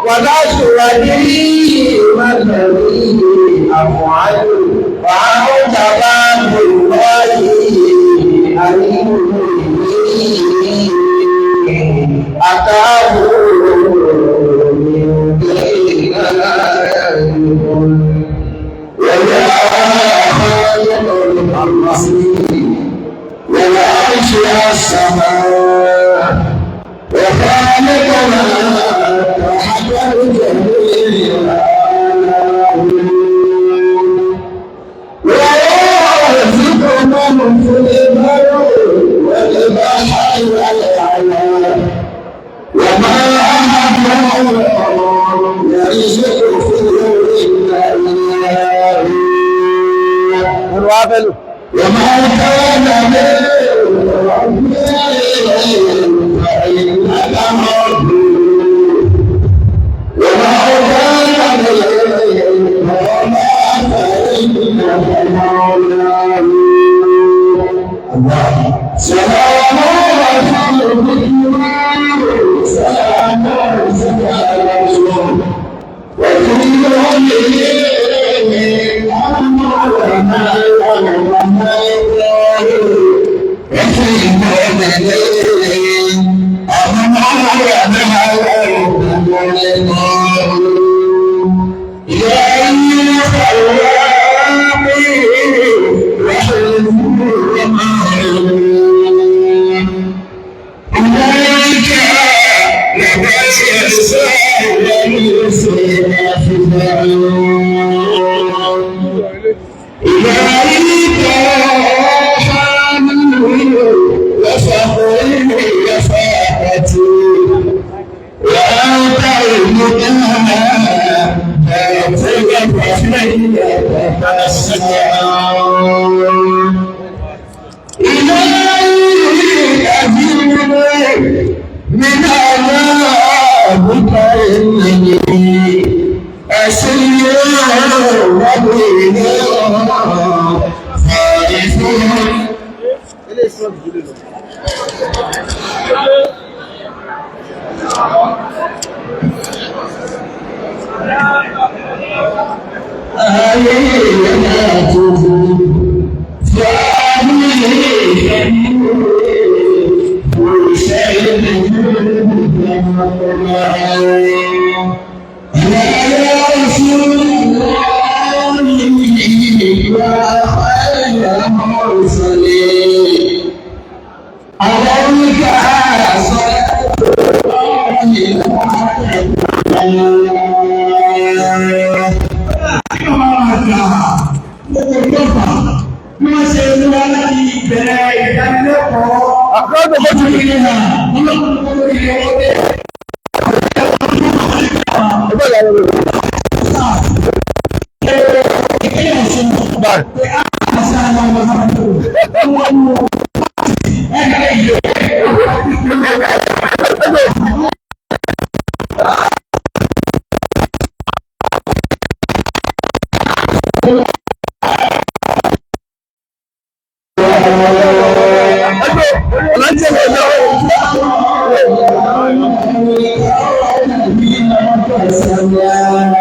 ولا تودري مثلي أفعل وأنت باب الله عليم أتاه من ويا خالق الأرض ويا أنشئ السماء وخالق ما تحت الجميع ورازق من في البر والبحر والعيان وما أحد يرزق في النار وما كان من فإنك مرد وما كان من فإنك سلام سلام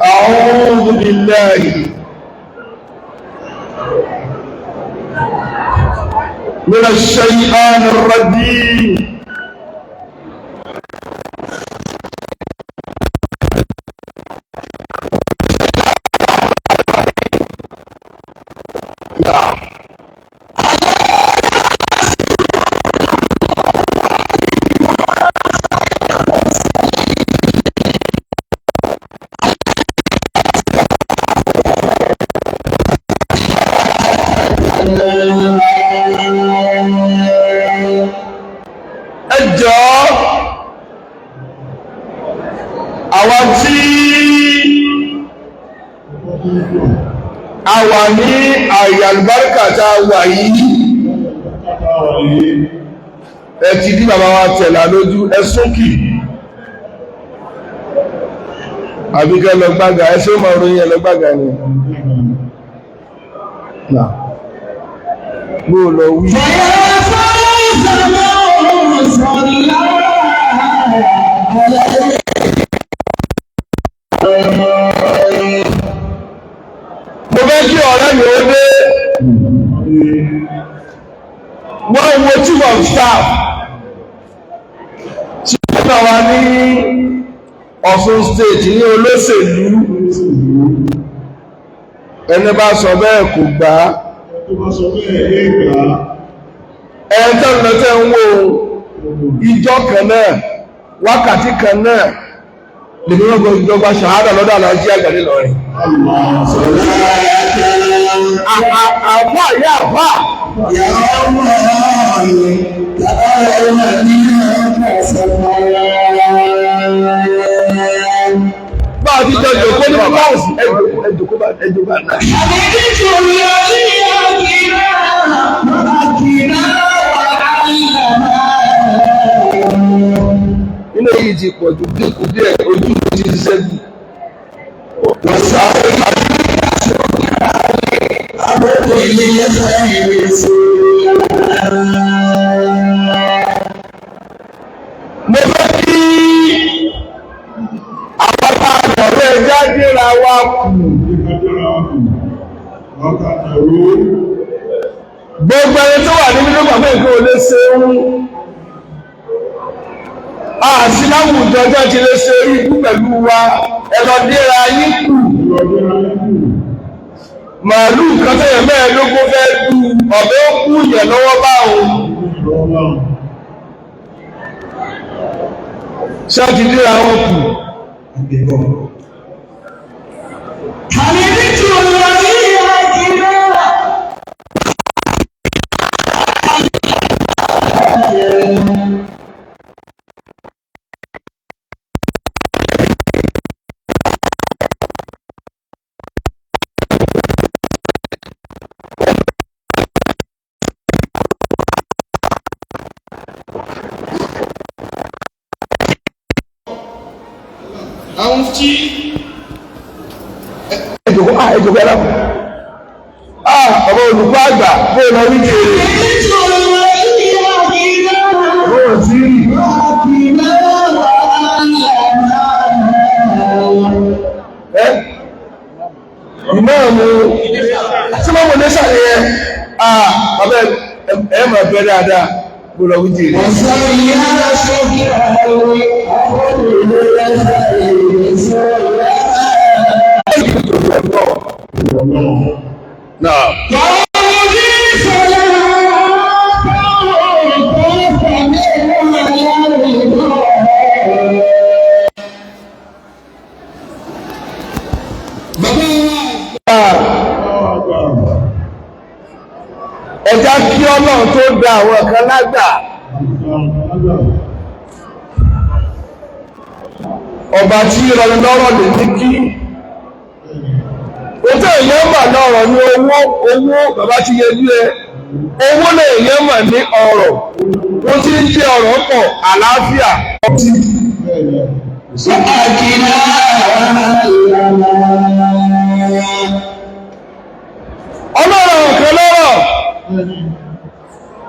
أعوذ بالله من الشيطان الرجيم a wà ní àyè àlùbáríkà tá a wà yìí ẹ ti dí bàbá wa tẹ̀lá lójú ẹ sókì àbíkẹ́ lọ gbága ẹ ṣé ó máa ròyìn ẹ lọ gbága ni bó lọ wí. Mo fẹ́ kí ọ̀rẹ́ mi ó dé wọ́n wo chief of staff tí wọ́n náà wá ní Ọ̀ṣun state ní olóṣèlú ẹni bá sọ bẹ́ẹ̀ kò gbà á ẹ̀ẹ́tẹ́ lọ́tẹ́ ń wo ìjọ kan náà wákàtí kan náà lè ní ọgbọ̀n ìjọba ṣàhádà lọ́dọ̀ alájí àgbàdé lọ́rin àfá ìyá àfá bá a ti jọ jòkó ní bàbá òsì ẹjòkó bá náà inú èyí ti pọ̀ jù dínkù díẹ̀ ojú ti ṣiṣẹ́ jù wọ́n sáré àbẹ̀tẹ̀ ilé ẹ̀fẹ́ ìrẹsì mo fẹ́ kí àwọn bá àjọ̀rẹ́ jáde-ra wa kù gbogbo ẹni tó wà nínú bàbá ìkó lè ṣe ń àti láwùjọ tó ti lè ṣe ikú pẹ̀lú wa ẹlọ́dẹ́ra yín kù màálù kan tẹ́yẹ̀ mẹ́ẹ̀ẹ́dógún fẹ́ dù ọ̀bẹ ó kú yẹ̀ lọ́wọ́ bá òun ṣáàtì dẹ́ra wọn kù àwọn tí ẹjọ̀kọ́ ẹ̀rọ ọmọ olùkọ́ àgbà bó lọ rí kèrè ọwọ́ tí ìmọ̀ọ̀mù tí wọ́n mọ̀ ní sàlẹ̀ ẹ̀ bàbá ẹ̀mọ̀ bẹ̀rẹ̀ dáadáa bó lọ rí kèrè Náà. Ẹja kí Ọlọ́run tó dá àwọn kan lágbà. Ọba tí ìrọ̀lẹ́ lọ́rọ̀ lè ní kí. Òtẹ́ èèyàn mà lọ́rọ̀ ní owó bàbá ti yẹ jú ẹ. Owó lè èèyàn mà ní ọrọ̀. Ó ti ń jẹ́ ọrọ̀ pọ̀ àlàáfíà. Ọlọ́run kan lọ́rọ̀.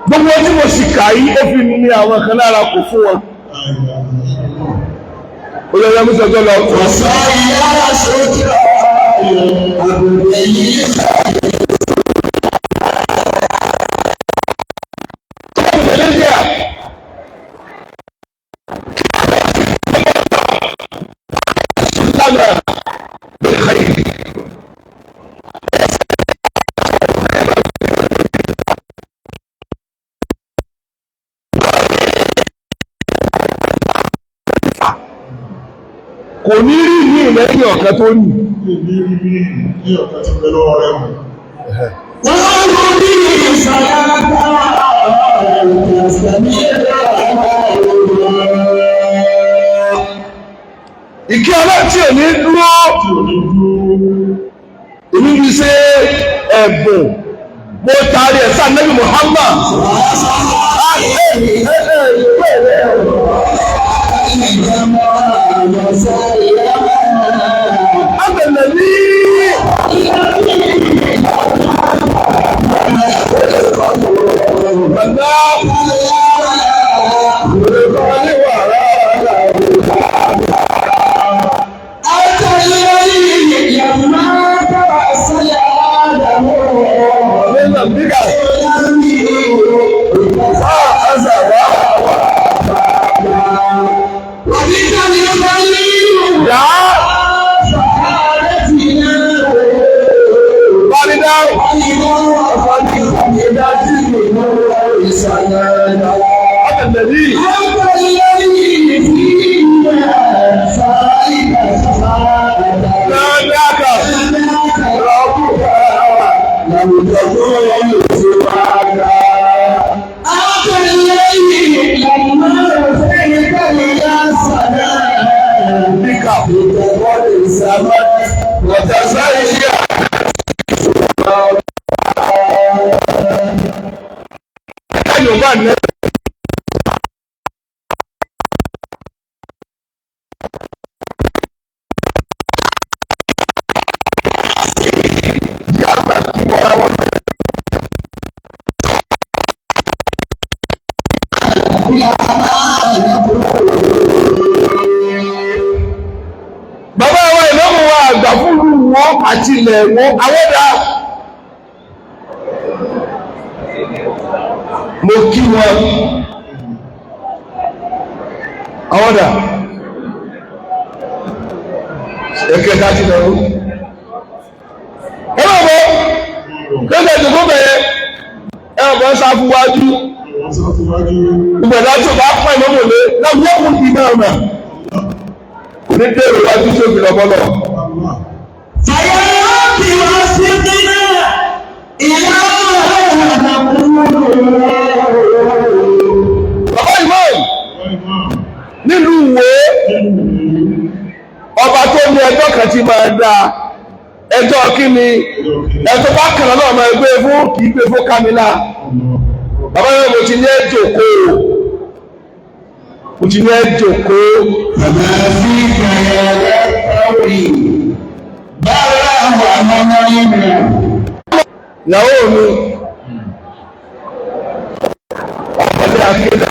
Gbogbo tí mo sì kà yí ó fi ní àwọn kan lára kò fún wọn. Olóyè mú sọjọ́ lọ. Ọ̀sán ìyá sókè àbùdé yìí. Kò ní rí ní ìlẹ́yìn ọ̀kan tó ní. Wọ́n mú bí ìsànlọ́pàá ìkí ọlọ́ tí ò ní dúró ṣe ẹ̀bùn mo taari ẹ̀ sáà Nábì Muhammad. Bàbá wa ìlọ́mù wa àgbà fúnrú wọn àti ilẹ̀ wọn àwọ́dá mo kí wọn àwọ́dá ẹ̀kẹ́ dájí lọ́rú ẹlọ́bọ̀ lọ́gbẹ̀ ìjọba bẹ̀rẹ̀ ẹ̀bọ̀ sáfúwájú ìgbẹ̀dá tó bá pọ̀ ìlọ́mọ̀lé lọ́gbọ́kùn ìmọ̀ ọ̀nà ní dèrò wájú tó fi lọ́bọ́lọ́. Fàyà bí wọ́n sí nínú ìyá bàbá ìmọ̀ nílùú Ìwó ọba tó ní ẹjọ́ kan tí máa dá ẹjọ́ kí ni ẹjọ́ bá kàn náà máa gbé fún kì í gbé fún Kámílà. Bàbá yẹn mo ti ní ẹjọ́kó mo ti ní ẹjọ́kó. bàbá sí ìgbàlẹ̀ ẹ̀rí bára wà mọ́mọ́ ìmọ̀. Ìyàwó mi ọ̀pọ̀lọpọ̀ akéde.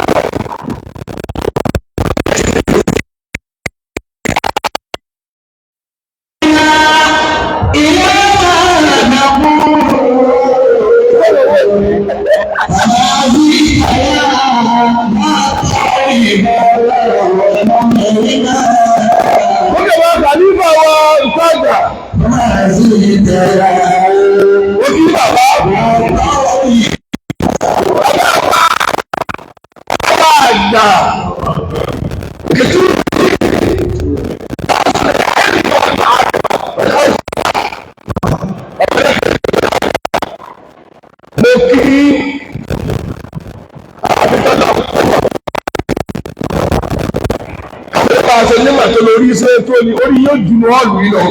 Tó lórí iṣẹ́ tó ní orí yóò jùlọ ọ̀lù ìlọ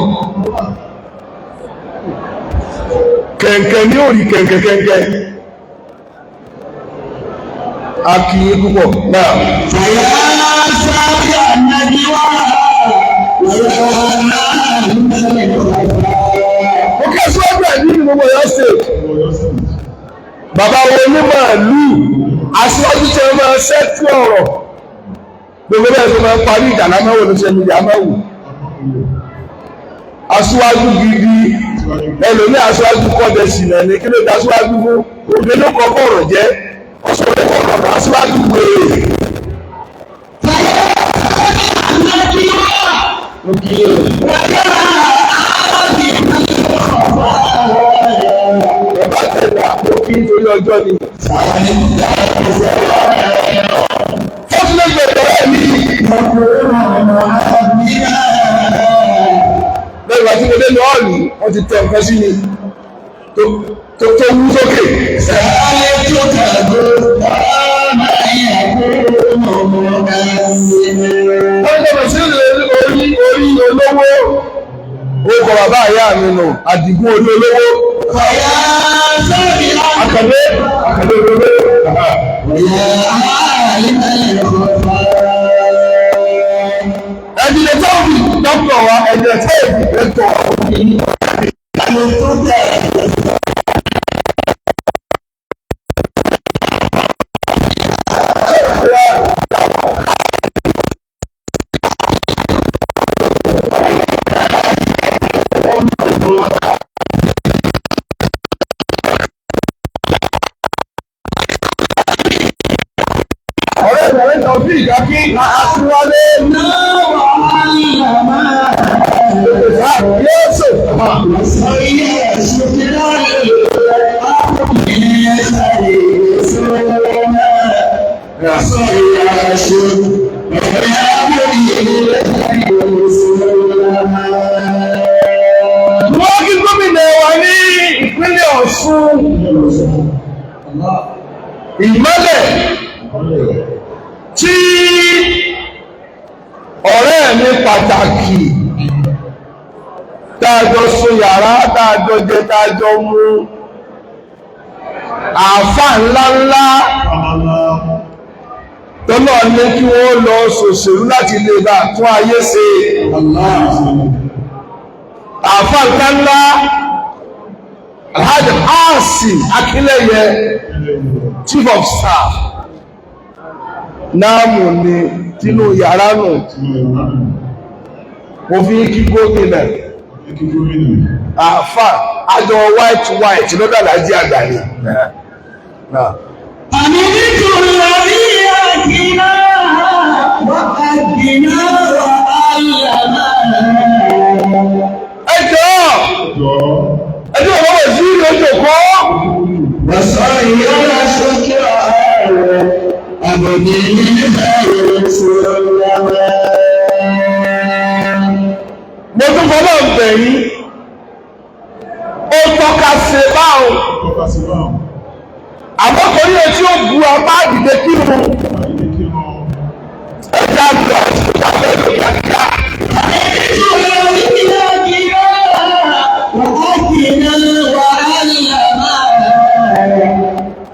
kẹ̀kẹ́ ní orí kẹ̀kẹ́ a kì í púpọ̀ náà. Fàyà sáyà nàbíwá ó kẹ́sí ọgbà ní gbogbo Ọ̀yọ́ state bàbá wo ní màálù aṣíwájú tí wọ́n máa ṣẹ́tù ọ̀rọ̀ gbogbo bẹ́ẹ̀ tó máa ń parí ìjà lámáwò ló ṣe níbi àmáwò aṣíwájú gidi ẹlòmí aṣíwájú kọ́dẹ̀ sílẹ̀ ní kí ló dá aṣíwájú fún òde ló kọ́kọ́ ọ̀rọ̀ jẹ́ ọ̀ṣọ́lẹ̀ ọ̀rọ̀ aṣíwájú wèrè. Bàbá tẹ̀lé àpò kí nítorí ọjọ́ ni. Lẹ́gbàá tí mo dé lọ ọ̀lù wọ́n ti tẹ nǹkan sí mi tó wú sókè. Sàálẹ̀ tó kàgbó ọmọ ìyàgbó ọmọ ẹ̀sìn. Wọ́n gbọ́dọ̀ sí orí olówó ó kọ bàbá ìyá mi nù Àdìgún orí olówó. Ọ̀yà sọ́ọ̀dì láti. Àkàndé olówó. Ọ̀yà àlìmọ́lẹ̀ ọ̀fà. Ẹ̀jẹ̀ tọ́ọ̀bì dọ́kítọ̀ wa ẹ̀jẹ̀ tẹ́ẹ̀bì rẹ́tọ̀. Mo tó tẹ̀. Ìgbàkí àṣíwálé náà wà áyàmá Yéṣù. Ọ̀yẹ́ ṣùgbọ́n ọ̀pọ̀lọpọ̀ sáré sọ́lọ́mà. Ọ̀yẹ́ ṣùgbọ́n wọ́n kí gómìnà wa ní ìpínlẹ̀ Ọ̀ṣun. Ìmọ́lẹ̀ tí ọ̀rẹ́ mi pàtàkì dájọ́ sún yàrá dájọ́ jẹ dájọ́ mú àáfà ńláńlá tọ́lọ̀ ní kí wọ́n lọ ṣòṣèlú láti lè bá tún ayé ṣe. Àáfà ńláńlá Alhaji Asim Akínlẹ́yẹ Chief of Staff náàmù ni tínú yàrá nù. Mo fi kí gómìnà àfà àjọ white lọ́dà lájí àgbà ni. Àmì nítorí orí àkínà wà àkínà wà áyàmá. Ẹjọ́ ọ̀rọ̀ sí lójò kọ́. Wàsán ìyára sókè ààrẹ. Àbòdì nígbà ìrẹsìlọ́wọ́. Mo tún fọlọ́ bẹ̀ yín, ó tọ́ka ṣe báwọn. Àmọ́ kò ní etí ó bu apá àdìdẹ kírun. Ẹja àgbà ìṣòjà bẹ́ẹ̀ ló kíákíá.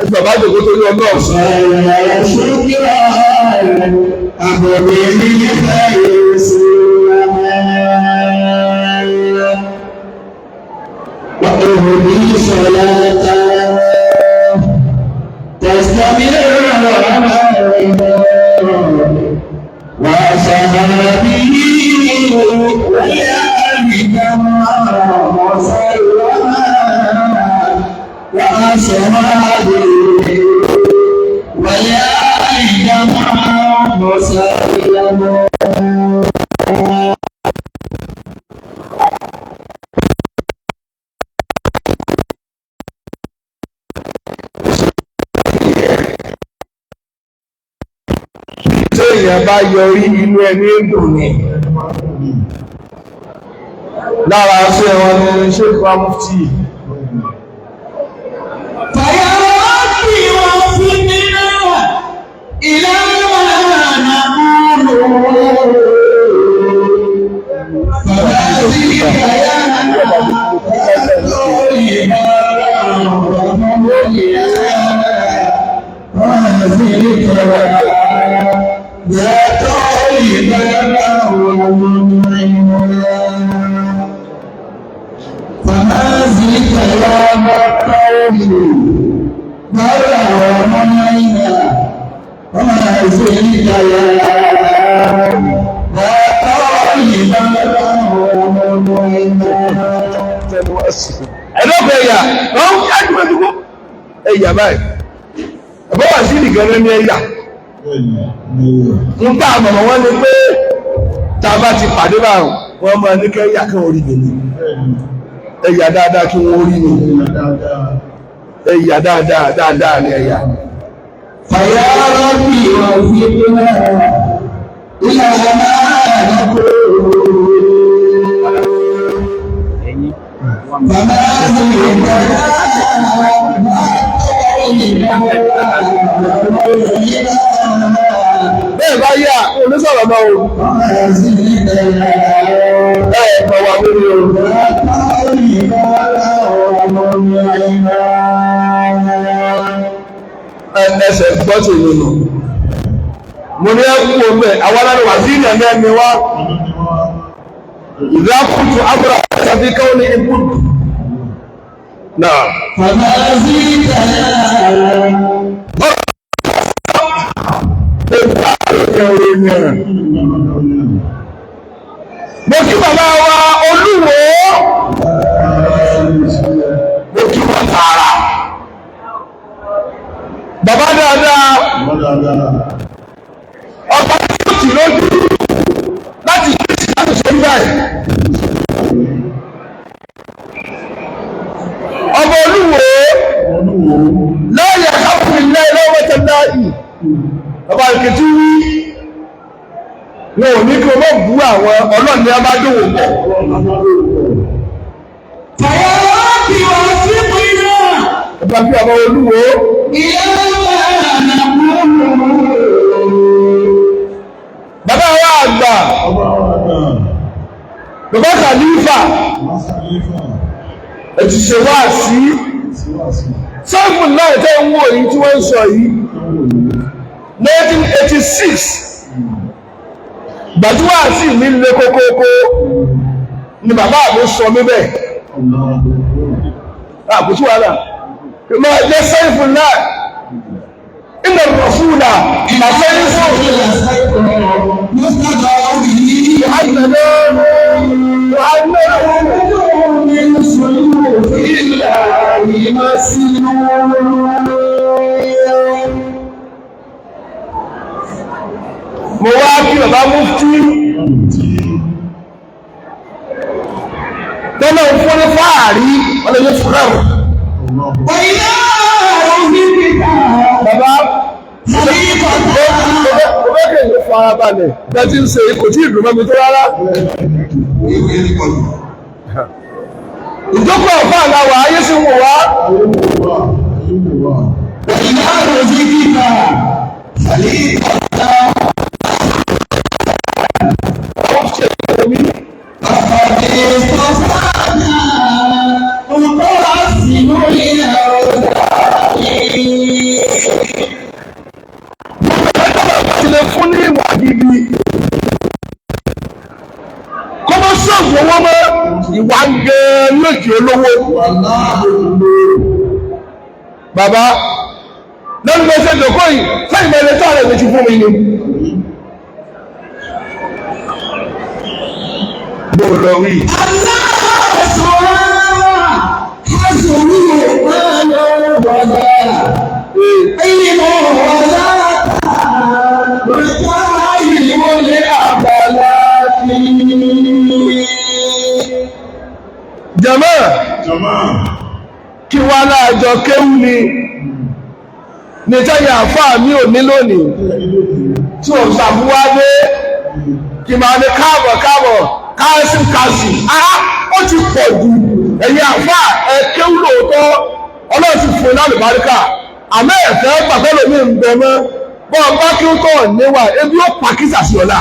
Ẹsẹ̀ bá jòkó tó ní ọgbọ́n. Èèyàn bá yọrí inú ẹni dùn ní. Lára ṣe wọn ni Ṣéèkù Mufti. Fàyà bí wọ́n fi nínú ìlànà àmúlò. Bàbá sí ìyá ẹ̀dọ́gbẹ̀ ẹ̀yà wọ́n yájú ẹ̀dùkú ẹ̀yà báyìí ẹ̀bọ́ wà sí ìdìgan ní ẹ̀yà ń bá àmọ̀mọ̀ wọ́n ní pé tá a bá ti pàdé báwọn wọ́n máa ní kẹ́ ẹ̀yà kan orí nìyí ẹ̀yà dáadáa kí wọ́n orí nìyí ẹ̀yà dáadáa ní ẹ̀yà. Fàyà bí wọ́n fi nínú ìlànà àmúlò. Bẹ́ẹ̀ bá láyà onísọ̀rọ̀ náà o. Ẹ̀ẹ̀kọ̀ wà lórí o. Ẹsẹ̀ gbọ́tò nínú. Mo ní ẹkùn omi àwọn aláwọ̀ wà sí ìyẹn ẹni wá. Ìdá kùtù abúrà tàbí káwọn ní ìbùdó. Náà. Mo kí bàbá wa Olúwo, mo kí wọn tààrà. Bàbá dáadáa, ọba tó ti lójú láti ṣe láti ṣe báyìí. Ọba Olúwo láyé àkàkùn ilé lọ́wọ́ tẹ́lá yìí. Bàbá ìkẹtù wí, wọn ò ní kí o mọ́ bú àwọn ọlọ́ni abádòwò pọ̀. Fàyà bí wọ́n sí mú iná. Bàbá bí Ọba Olúwo. Bàbá wa àgbà. Bàbá Khalifa. Ètù ṣe wá sí. Sọ́ọ̀fù náà tẹ́ ń wò yìí tí wọ́n ń sọ yìí. 1986 gbàdúrà sí mi lé kókókó ni bàbá mi sọ mí bẹ́ẹ̀. Àkùtù wàhálà máa jẹ́ sẹ́yìnfù náà ilẹ̀ rọ̀fúnà àṣẹ́yìnfù mo wá kí bàbá Mufti tọ́lọ̀ fún ní fáàrí ọlọ́yẹ́ fúnrẹ́rù. Bàbá ọgbẹ́kẹ̀ ìlú farabalẹ̀ tẹ́tí ń ṣe kò tí ìlú mọ́mí tó rárá. Ìjókòó ọ̀fà àláwà ayé sí wò wá. Fún ní ìwà gidi kọ́mọ́ sọ́ọ̀bù owó mọ́ ìwà gẹ́ẹ́ lókè olówó. Bàbá lọ́nà ló ṣe jòkó yìí fẹ́yìn mẹ́rin tó àrẹ̀ méjì fún mi ni. Bó lọ wí. Jàmá kí wá láàjọ kéwú ni ní tẹ́yà àfáà mi ò ní lónìí tí ò sàbúwádé kí máa ní káàbọ̀ káàsì ó ti pọ̀ jù ẹ̀yìn àfáà ẹ kéwú lóòótọ́ Ọlọ́run ti fún lálùbáríkà àmọ́ ẹ̀fẹ́ pàtẹ́lómi ń bẹ mọ́ bọ́ọ̀ bá kí ó tọ̀ níwà ebi ó pàkísà sí ọ̀la.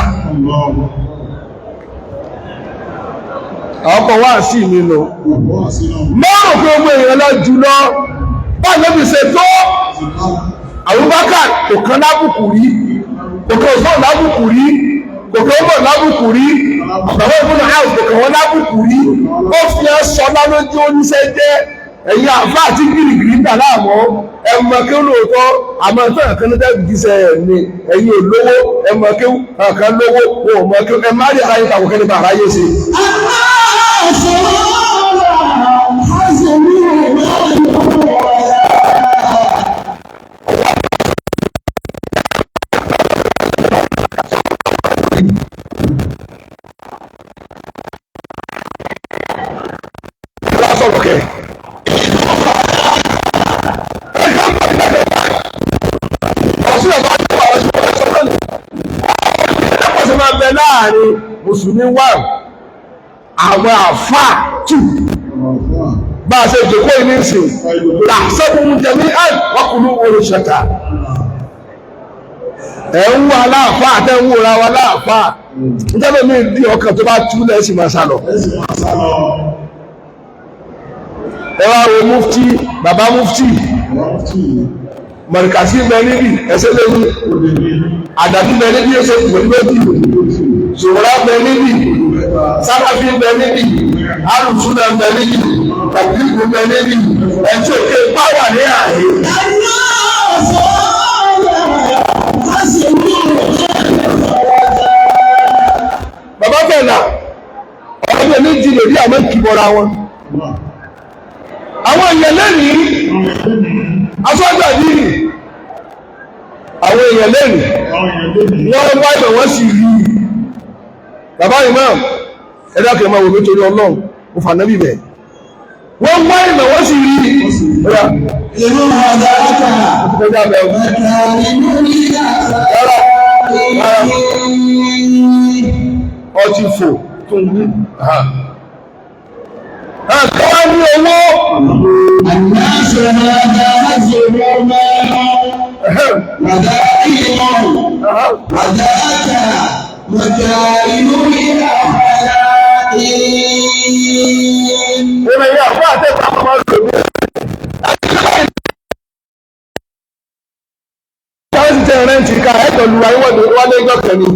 Ọkọ̀ wá sí mi lọ. Mọ́rùn pé ogun èèyàn lọ jùlọ, báyìí lóbi ṣe tó, Abubakar kò kan lábùkù rí, kò kan Usman lábùkù rí, kò kan Umar lábùkù rí, àbàwọ̀ ìbúnà house kò kan wọn lábùkù rí, ó fi ẹ́ sọ lálójú oníṣẹ́ jẹ́ ẹ̀yin àfá àti gírígírí dà láàmọ́, ẹmọ kí ó lóòótọ́, àmọ́ ìfẹ́ ẹ̀kan ní tẹ́bí jíṣẹ́ ní ẹ̀yin olówó, ẹmọ kí ó ẹ̀kan lówó, wọ́n mọ́ kí ó ẹ má rí ara yín tàbí kẹ́lẹ́ bá aráyé sí. Láàrin Mùsùlùmí wà àwọn àfáà tù bá a ṣe jòkó ìní ìsìn làṣẹ́kùn jẹ̀mí wọ́kùnrin oríṣẹ́ta ẹ̀ ń wá láàfà àtẹ̀wò ra wa láàfà nítorí mi di ọkàn tó bá tú lẹ́sìn máa sálọ. ẹ wá wo mufti bàbá mufti mọ̀rìkàsí bẹ níbi ẹsẹ̀ lẹ́yìn àdàbí bẹ níbi ẹsẹ̀ pẹ̀lú méjì ṣòwòrán bẹ níbi sábàbí bẹ níbi alùsùnà bẹ níbi tàbílìkù bẹ níbi ẹ̀tí òkè pàwà ní ààyè. bàbá bẹ̀rẹ̀ ọ̀rọ̀ méjì lórí àwọn ìkìbọra wọn àwọn èèyàn lẹ́nìí aṣọ́gbà yìí àwọn èèyàn lẹ́nìí wọ́n wá ìmọ̀ wọ́n sì rí bàbá imam ẹ̀dàkẹ́ máa wò mí torí ọlọ́run mo fà náà bíbẹ̀ wọ́n wá ìmọ̀ wọ́n sì rí ìlú ọ̀dáríkà ọtí fò tó ń wú àkọ́wá ní owó àmìnáṣẹ́ àdáhàzẹ̀ mọ́mọ́ wàdáìmọ̀ wàdáàkà mọ̀kà inú ìlà àpàdà ìrìn yà fún àtẹ́kọ̀ọ́ ọmọ ọdún táwọn ti tẹ rẹ́ǹtì ká ẹ̀tọ́ lu ayéwọ́dé wálé ẹjọ́ kẹ́ni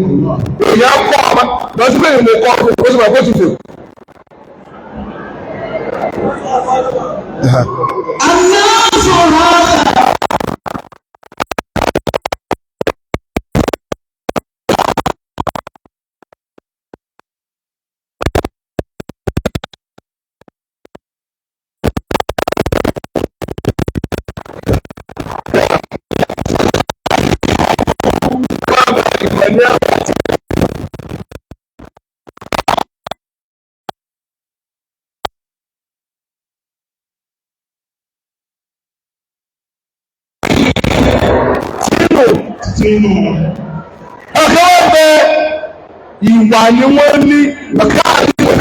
èèyàn kọ́ ọmọ lọ́sí pé ìrìn kọ́ ó sì máa kó ti fò. الناس هذا ọ̀kẹ́ wọ́n bẹ ìwà ni wọ́n ní ọ̀kẹ́ àríwọ̀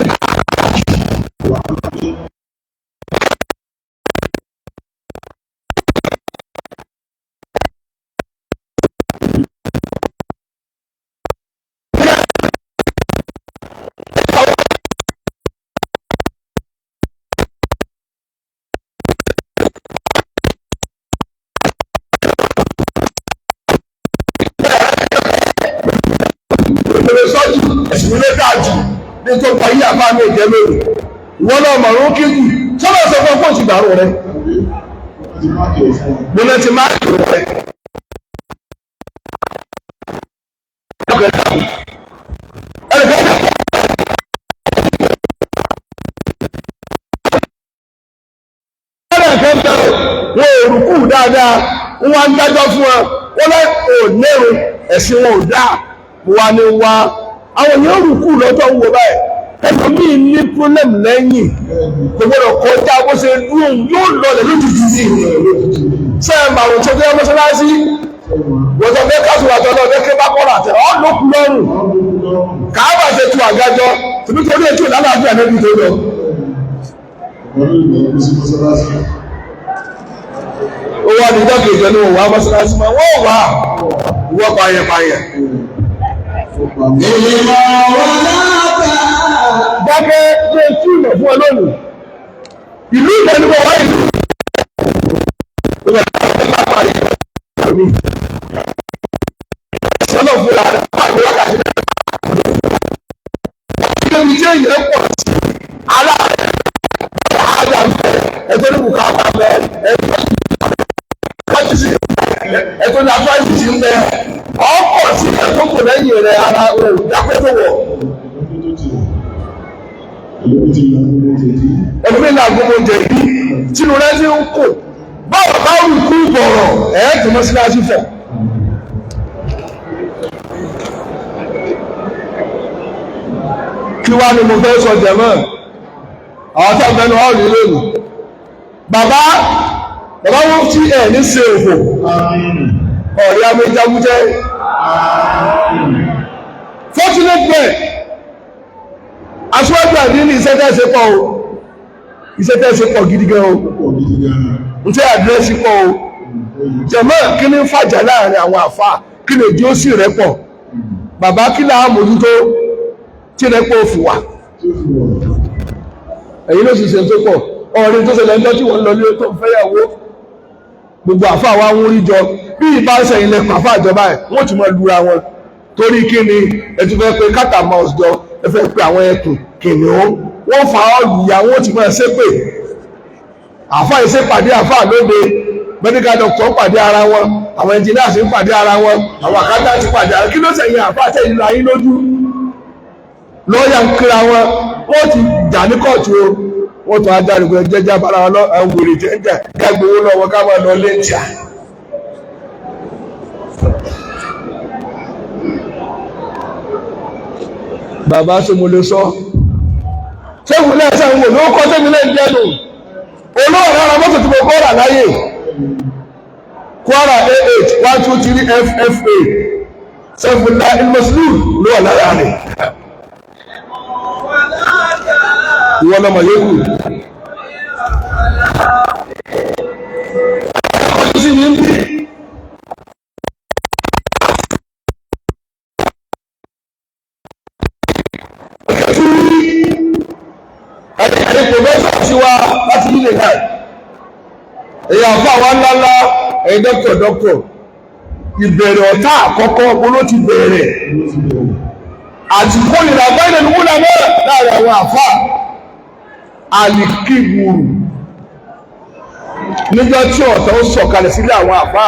sọ́jú ẹ̀sìn ló dájú ní tó pa yí àbá mi ìjẹ́ lórí ìwọ́n náà mọ̀rún kíkù sọ́nà sọ fún ọkọ̀ ìṣìgbàrún rẹ̀ mo lẹ́ ti máa kìí rẹ̀ wọ́n òrùkú dáadáa wọ́n ń dájọ́ fún wọn wọ́n lẹ́ òlérò ẹ̀sìn wọn ò dáa wà ní wá àwọn èèyàn rùkú lọ́tọ̀ ń wò báyìí ẹ̀kọ́ mí ní problem lẹ́yìn kò gbọ́dọ̀ kọjá bó ṣe lóhun yóò lọlẹ̀ lójijì sí sẹ́ẹ̀mà àwọn tó fẹ́ mọ́sálásí wọ́tọ̀ fẹ́ kásùwàtọ̀ náà fẹ́ ké bá kọ́ra àtẹ̀ ọ́ lókun lọ́rùn káàbà ṣe tu àgájọ tìbí torí ètò ìlànàfíà níbi tó lọ. ó wà ní ìjọ́ kejì ní òwò mọ́sálásí máa wọ́n wà wọ́n pààyàn dákẹ́ ṣe tí ìmọ̀ fún ọlọ́run ìlú ìlẹ̀ ní wọ́n wáyé sọ́nà fún ara pàdé wákàtí ilé ìjẹ́ ìyẹn pọ̀ sí aláàrẹ̀ àádà ẹ̀tọ́ ní bùkátà mẹ́ ẹ̀tọ́ ní àfáìsì sí ń bẹ́ ọkọ̀ sí ẹ̀kọ́kọ̀ lẹ́yìn rẹ̀ ara rẹ̀ dápẹ́tọ̀ wọ̀. ẹ̀fẹ́ ní agbóhùn jẹ̀ bí tínú rẹ̀ ti ń kò báwọn bá rù kú bọ̀rọ̀ ẹ̀ẹ́dùn mọ́ síláṣí fẹ̀. kí wá ní mo fẹ́ sọ jẹ̀mọ́ àwọn tó ń bẹnu ọ̀rọ̀ lónìí bàbá wọn tí ẹ̀ ní ṣe òfò ọ̀rí amẹ́jágújẹ́ fortunate men aṣọ́jú àdí ní iṣẹ́ tẹ́ẹ̀ṣẹ́ pọ̀ o iṣẹ́ tẹ́ẹ̀ṣẹ́ pọ̀ gidi gan o ń tẹ́ àdírẹ́sì pọ̀ o jẹ̀mọ́ kí ní fàjà láàrin àwọn àfà kí lè jí ó sì rẹ́pọ̀ bàbá kí láà mójútó tí rẹ́pọ̀ fi wà èyí ló sì ṣe tó pọ̀ ọ̀rẹ́ tó ṣẹlẹ̀ ńjọ́ tí wọ́n lọ lé tó fẹ́yàwó gbogbo àfa wa ń rí jọ bí ìbá sẹ́yìn lẹ pàfà ìjọba ẹ̀ wọ́n ti mọ lura wọn torí kí ni ẹ ti fẹ́ pé kátà mouse jọ ẹ fẹ́ pé àwọn ẹkùn kìnìún wọ́n fa ọlùyà wọ́n ti mọ ẹsẹ̀ pé àfa ìṣe pàdé àfa lóde medical doctor pàdé ara wọn àwọn engineers ń pàdé ara wọn àwọn accountant ti pàdé ara kí ló sẹ́yìn àfa àtẹ̀yìn ayé lójú lọ́ọ̀yà ń kíra wọn wọ́n ti jà ní kóòtù o wọ́n tún ajáde pé jẹ́jẹ́ bára wọn àwọn wèrè jẹ́jẹ́ kágbówó lọ́wọ́ ká máa lọ léńtìá. bàbá ṣe mo lè sọ ṣéwù náà ṣàwọn wò ló kọ́ sẹ́mi náà ń jẹ́nu olówó rárá mọ́tò tí mo kọ́ rà láyè Kwara AH 123 FFA Sẹ́fúnlá Ilmọ̀sílù ló wà lára rẹ̀ ìwọ lọmọ yòókù ọdún sí ní bí ẹni pòfẹ́sọ̀ sí wa láti nílé náà èyí àfọ àwọn ńláńlá ẹ̀yin dọ́kítọ̀ ìbẹ̀rẹ̀ ọ̀tá àkọ́kọ́ ló ti bẹ̀rẹ̀ àti kólìrà bẹ́ẹ̀ ní wúlà náà láàrin àwọn àfá alìkíwùrù níjọ́ tí ọ̀tọ̀ ó sọ̀kalẹ̀ sílẹ̀ àwọn àfá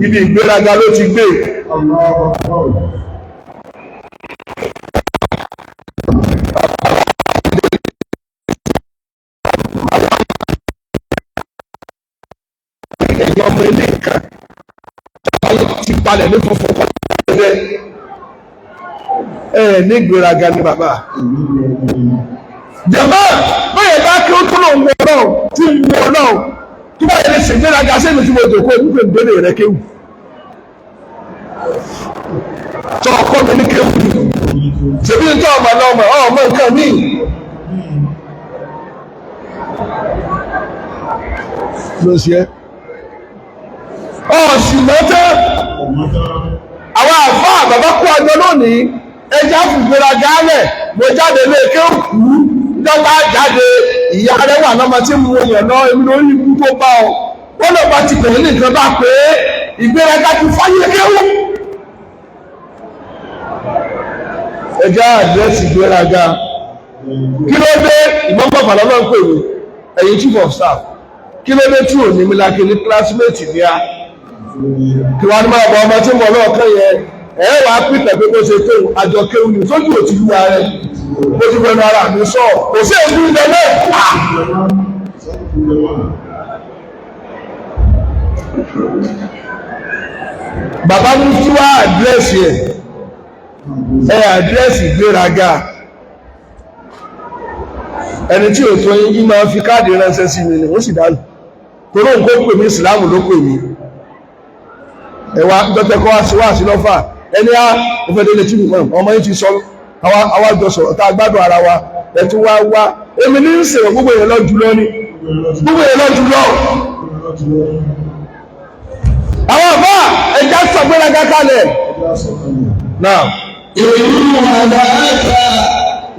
ibi ìgbéraga ló ti gbé ẹ̀yọ́ ọmọ ilé nǹkan ti palẹ̀ ní funfun kan ní ìgbéraga ní bàbá jẹ̀mọ́ báyẹ̀ bá kí ó túnlọ̀ wọ náà tí wọ náà tó bá yẹ ṣe ìgbéraga sẹ́nu tí mo jòkó nígbè ìgbélé rẹ̀ kéwù tó ọkọ mi ní kéwù ṣèbí ní tó ọmọ náà ọmọ nǹkan míì ló ṣe ọ̀sìn mọ́tẹ́ àwọn àfáà bàbá kó ọjọ́ lónìí ẹjá fìgbéra gálẹ̀ mo jáde lé kéwù nígbà jáde ìyá rẹ̀ wà lọ́mọ tí mo yàn náà èmi lórí ikú tó bá ọ wọ́n lọ bá ti pè ní nǹkan bá pé ìgbéraga ti fáyé kéwù ẹjá àdírẹ́sì ìgbéraga kí ló dé ìmọ̀pọ̀pọ̀ lọ́nà ń pè mí ẹ̀yin chief of staff kí ló dé tí ò ní mi lákè ní classmate ní a kí wọ́n á ní máa bọ ọmọ tí mo lọ́ọ̀kan yẹn ẹ̀ wàá pìtẹ̀ pé bó ṣe kéwù àjọ kéwù ní sójú òtí lu ara rẹ̀ bó ti fẹ́nu ara mi sọ kò sí èdè ilẹ̀ náà. bàbá mi tí wá àdírẹ́sì ẹ̀ àdírẹ́sì ìgbéraga ẹni tí ò tó yín máa fi káàdì ránṣẹ́ sí mi ni wọ́n sì dánù torí òun kó pè mí ìsìláàmù ló pè mí ẹ̀wà dọ́tẹ́kọ́ wá sí lọ́fà ẹni á ìfẹ́dẹ́lẹ̀ tí mọ̀ ọmọ yìí ti sọ àwájọ sọ̀rọ̀ tá a gbádùn ara wa ẹ̀tún wá wá èmi ní ń sèrò gbogbo èèyàn lọ jùlọ ní gbogbo èèyàn lọ jùlọ àwọn àbá ẹja sọgbéraga kalẹ̀ náà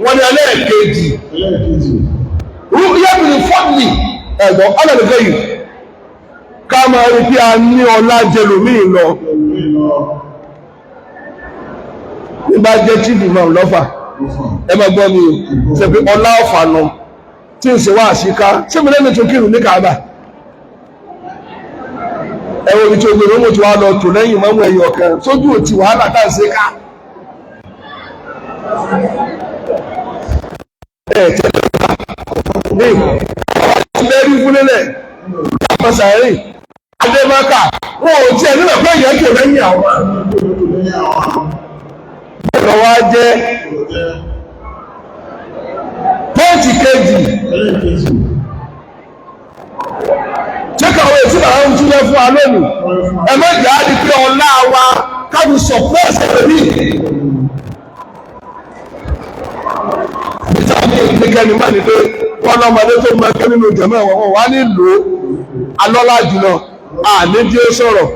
wọ́n ní ẹlẹ́ẹ̀kejì yẹ́bìnrin fọ́dìlì ẹ̀gbọ́n ọlọ́dẹ̀fẹ́ yìí ká máa rí pé a ní ọlá jẹlòmíì lọ nígbà jẹ́ chief imam lọ́fà ẹ máa gbọ́ mi o ṣe pé ọlá ọ̀fà nù tí ń ṣe wá àṣíká ṣé mi lẹ́nu tó kírun ní Kaaba ẹ̀wọ̀n mi tí o gbèrò mo ti wá lọ tò lẹ́yìn mọ́mú ẹ̀yọ̀ kan sójú òtí wàhálà tá à ń ṣe ká ní lẹ́rí fúnlélẹ̀ àpọ̀sàárì adémáka wọn ò tí ẹ̀ nílẹ̀ pé ìyẹn kò lẹ́yìn àwọn ọ̀rọ̀ wa jẹ́ pọ́ǹtì kejì tí kàwé tí bàbá ń túnlẹ̀ fún wa lónìí ẹ̀mẹ́jì á di pé ọlá wa kábi sọ̀pọ̀ọ̀sì rí ìtàkìkẹ́ni máa ní pé wọ́n lọ́mọdé tó mọ́ ẹgbẹ́ nínú jẹ̀mọ́ ẹ̀wọ̀n wọ́n wá nílò alọ́lá jùlọ àníjí ó sọ̀rọ̀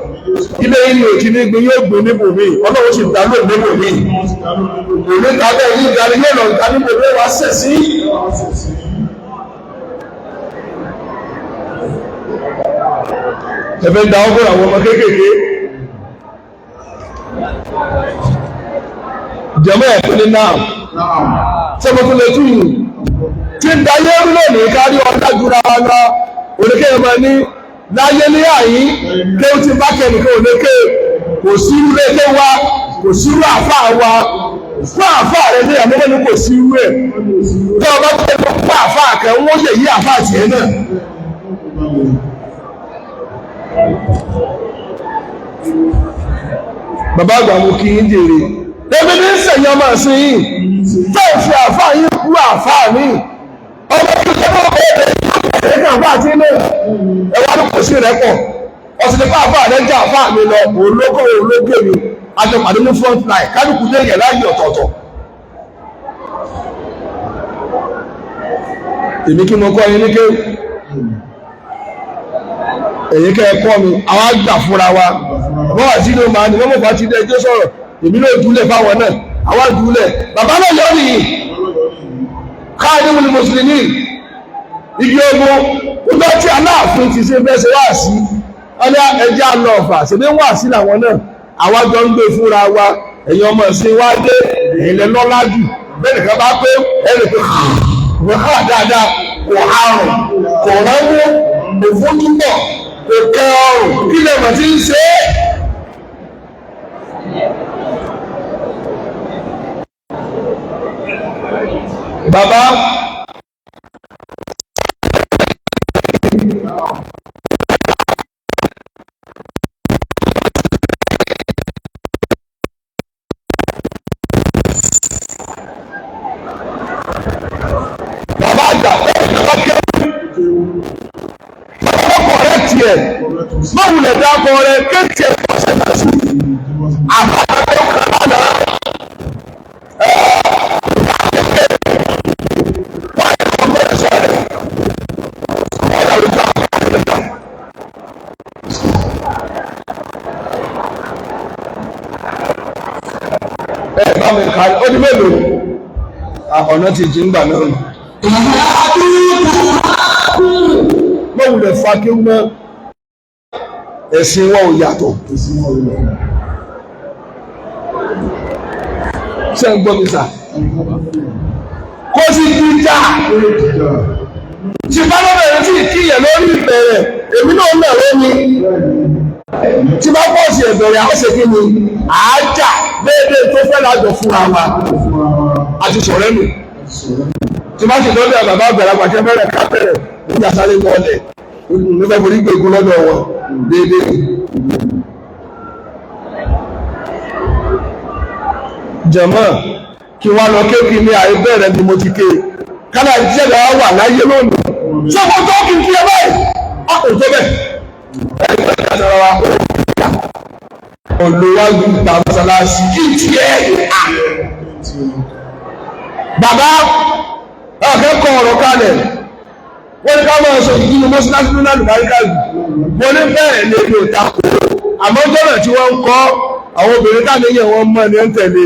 ilé yìí ò ti ní gbin yóò gbin níbòmí ọlọ́run sì dá lóò níbòmí òní tàbí ẹ̀yìn ìdarí yóò lọ ìta níbòmí wá sẹ̀ sí. ẹ̀fẹ̀ ń da ọgbọ́n àwọn ọmọ kéékèèké jẹ́mọ́ ẹ̀kọ́ ní náà sọ́mọ́ tó lè tún yìí tí ń dayé rú lónìí kárí ọ̀dá jura wa lọ oníkẹ́ ẹ̀mọ́ ní láyé ní àyí kéwù ti bá kẹ́nìkan oníkẹ́ kò sí irú lẹ́kẹ́ wa kò sí irú àfáà wa fún àfáà rẹ ní àmọ́mọ́ ní kò sí irú ẹ̀ tí ọba tó lọ fún àfáà kẹ́ wọ́n yẹ yí àfáà tiẹ̀ náà. bàbá àgbà mo kí ń jèrè ebi ní sẹ̀yìn ọmọ sí yìí tó fi àfáà yìí kú àfáà mi ọmọ tó ṣe fún ọkọ̀ ẹ̀rẹ́ kan àfáà tí ilé ẹwà ló kò sí rẹ̀ pọ̀ ọ̀sìn nípa àfáà rẹ̀ jẹ́ àfáà mi lọ olóko olóògbé mi àjọpàdé ní front line kálukú lè yẹ láyé ọ̀tọ̀ọ̀tọ̀. èmi kí mo kọ́ yín ní kéwù èyí kẹ́ ẹ kọ́ mi àwọn àgbà fúnra wa wọ́n àti ìlú màá ní wọ́n mọ̀ bá ti dé ẹjọ́ sọ̀rọ̀ èmi náà dúlẹ̀ fáwọn náà àwọn àdúlẹ̀ bàbá náà yọ nìyí káàdì wùlì mùsùlùmí igi ogun ọjọ́ tí aláàfin ti ṣe bẹ́ẹ̀ ṣe wá sí ọlá ẹjẹ́ àlọ́ ọ̀fà ṣèbí wà sí làwọn náà àwa jọ ń gbé fúnra wa ẹ̀yin ọmọ ìsìn wá dé ilẹ̀ lọ́lá jù bẹ́ẹ̀ nìkan bá pé ẹnì pé wọ́n hà dáadáa kò àrùn kò ránwó kò fójúbọ̀ kò kẹ ọrùn kí lè mọ̀ tí ń ṣe é. Bàbá àgbà máwùlẹ̀ dákọ̀ rẹ̀ kéèkì ẹ̀kọ́ sẹ́nà sí àbájọ́ kàlánà bá mi kàrí ó ní mélòó ọ̀nà ti jí ń gbà náà máwùlẹ̀ fàkí mọ́ ẹ̀sìn wọn ò yàtọ̀ ṣe ń gbọ́ mi sà kó sì jíjà tí bá lọ́bẹ̀ rẹ̀ tí kíyẹ̀ lórí ìbẹ̀rẹ̀ èmi náà mẹ́rẹ́ ni tí bá pọ̀ sí ẹ̀bẹ̀rẹ̀ àwọn ṣe kí ni àájà déédéé tó fẹ́ lájọ fúnra wa àti sọ̀rẹ́ nù tí bá sì lọ́dẹ̀ bàbá àgbàlagbà jẹ́ bẹ̀rẹ̀ ká bẹ̀rẹ̀ nígbà sáré wọlé nígbà forí gbègún lọ́dọ̀ wọn déédéé. jàmá kí wọ́n lọ kéèkì ní àìbẹ̀rẹ̀ ni mo ti ké kánà ìjẹ́lẹ̀ wà láyé lónìí ṣé mo tó kí n kí ẹ báyìí a kò tó bẹ̀ ẹgbẹ́ ìdájọ́ wa olùwájú ìta mọ́sálásí kí n tiẹ̀ bàbá akẹ́kọ̀ọ́ ọ̀rọ̀ kalẹ̀ wọ́n ní ká máa sọ ìdí mọ́sálásí nínú àlùbáríkà yìí wọ́n ní bẹ́ẹ̀ lè lò tako àmọ́ jọ́nà tí wọ́n ń kọ́ àwọn obìnrin káàléyìn wọn mọ́ ní ń tẹ̀lé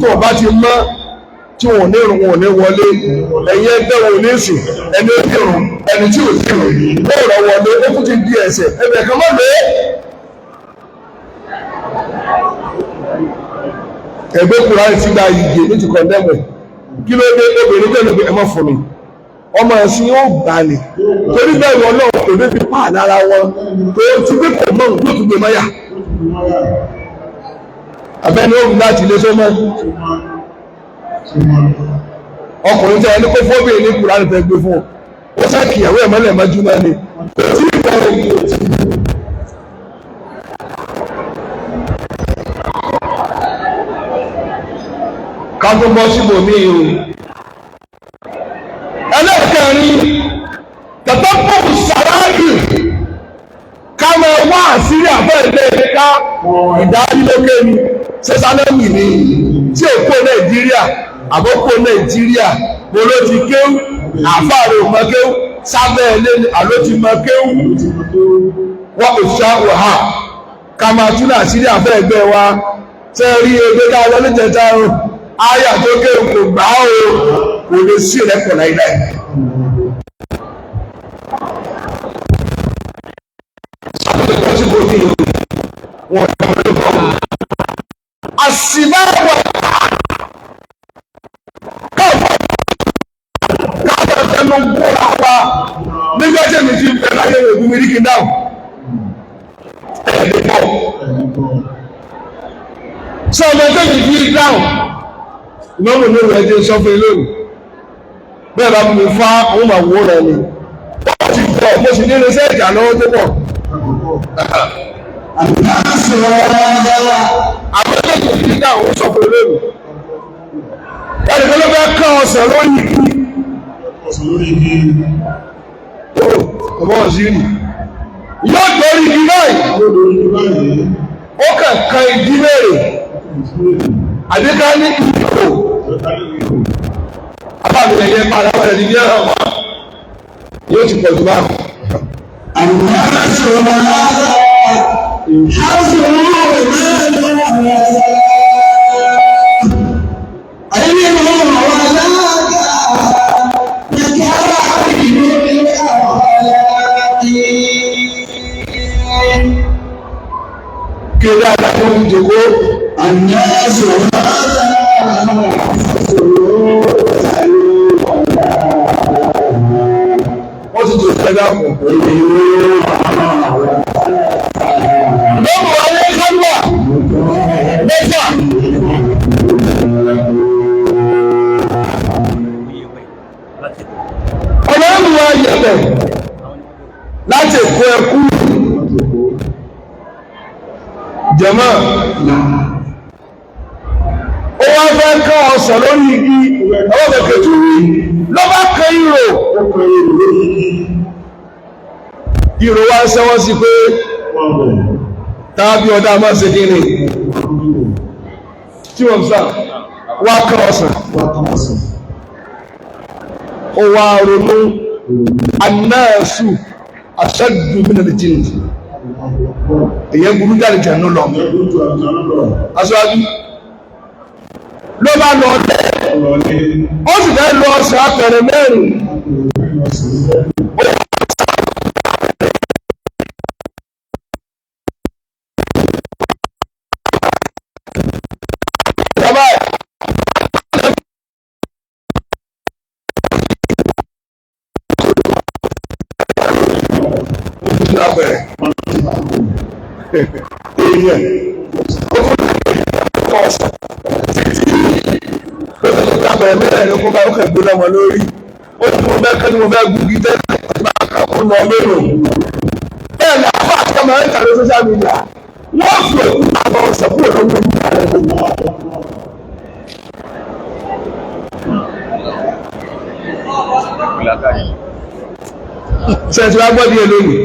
tó bá ti mọ́ tí wọn ò ní rùn wọn ò ní wọlé ẹ̀yìn ẹgbẹ́ wọn ò ní sùn ẹni ó kírun ẹni tí ò kírun ó rọ̀ wọlé ó kú ti di ẹsẹ̀ ẹbẹ̀ kan mọ́ lé ẹgbẹ́ kùránì ti gba ìgè ní ti kọ̀ndẹ́mù kí ló dé obìnrin bẹ́ẹ̀ ló gbé ẹmọ́ fún mi ọmọ ẹ̀sìn yóò gbà ní torí bẹ́ẹ̀ wọn náà kò ní fi pa lára wọn tó ti gbé kò mọ́ òun tó tún gbé mọ́yà abẹ́ni ó rí láti ilé sọ́mọ́ ọkùnrin tẹ́ ẹni kó fọ́bí ní kùránì tẹ́ gbé fún ó sá kìyàwó ẹ̀ mọ́lẹ̀ mọ́jú náà ni tí ìbẹ̀rẹ̀ ká tó bọ́ síbò mí o ẹlẹ́kẹ̀rin tẹ̀tọ́ pọ̀pù sàráàkì ká mọ wá àṣírí àbẹ́ẹ̀lẹ́ ẹ̀ká ìdánilókè ni sẹ́sálẹ́mì ni tí ò kó Nàìjíríà àbókò Nàìjíríà mo ló ti kéwù àfáàrò mọ kéwù sábẹ́ ilé àló ti mọ kéwù wọ́n kò ṣá wàhá ká máa tún àṣírí àfẹ́ ẹgbẹ́ wa tẹ́ rí ẹgbẹ́ ká lọ níjẹta o áyà tó ké kò gbà ó kò lè sí ìrẹ́pọ̀ láíláí. àṣìbáwọ̀ káàkiri tẹnu gbọ́ra wa nígbà tí èmi ti bẹ̀rẹ̀ láyé ògùn mi rí kí n dáhùn ẹ̀ẹ́dẹ́gbọ́ sọ ọmọ tẹ́lẹ̀ fi dáhùn ìmọ̀mù ní ìwé ẹjẹ́ sọ fún ilé òní bẹ́ẹ̀ bá mi fa àwọn àwọ̀ rẹ̀ ni wọ́n ti pọ̀ mo sì ní irinṣẹ́ ìjà lọ́wọ́ tó pọ̀ àwọn tẹ́lẹ̀ fi dáhùn sọ fún ilé òní ẹni tó ló fẹ́ kán ọ̀sẹ̀ lórí igi ọmọ ọ̀sìrì yóò gbórí igi báyìí ó kàn kan igi mẹ́rin àdéká ní ìdìbò abáàmì ẹ̀yẹ padà wọlé ní ilé ẹ̀rọ wa yóò ti pọ̀ jù bá wọn. Kira ada yang joko, anda semua wọ́n ti tó ìpẹ́lá fún lọ́wọ́ àwọn kánúwà mẹ́fà ọ̀nà ìwà yẹ̀bẹ̀ láti kó ẹkú jẹ̀mọ́ ó wá fẹ́ kọ́ ọ̀sán lórí igi ọwọ́ kẹ̀kẹ́ tó rí ló bá kẹ́ ìrò wá ń sẹ́wọ́n sí pé tàbí ọ̀dá máa ṣe kíni tí wọ́n sá wá kọ́ ọ̀sán ó wá ronú annáàsù ashaddu min al-jinn èyẹ burú jáde jẹ̀nú lọ aṣáájú ló bá lọ ọdẹ ó sì fẹ́ lọ ọ̀sẹ̀ apẹ̀rẹ̀ mẹ́rin mẹ́rin kó bá ó kẹ̀ gbóná wọn lórí ó ní mo mẹ́kẹ́ ní mo fẹ́ gúgí tẹ́lẹ̀ máa kàkó lọ lérò bẹ́ẹ̀ ni àwọn àti ọmọ ẹ̀ka ló social media wọ́n fi òkú àwọn ọ̀sẹ̀ kúrò lórí ìlú ààrẹ gbogbo ṣẹ̀tì wá gbọ́dí ẹ lónìí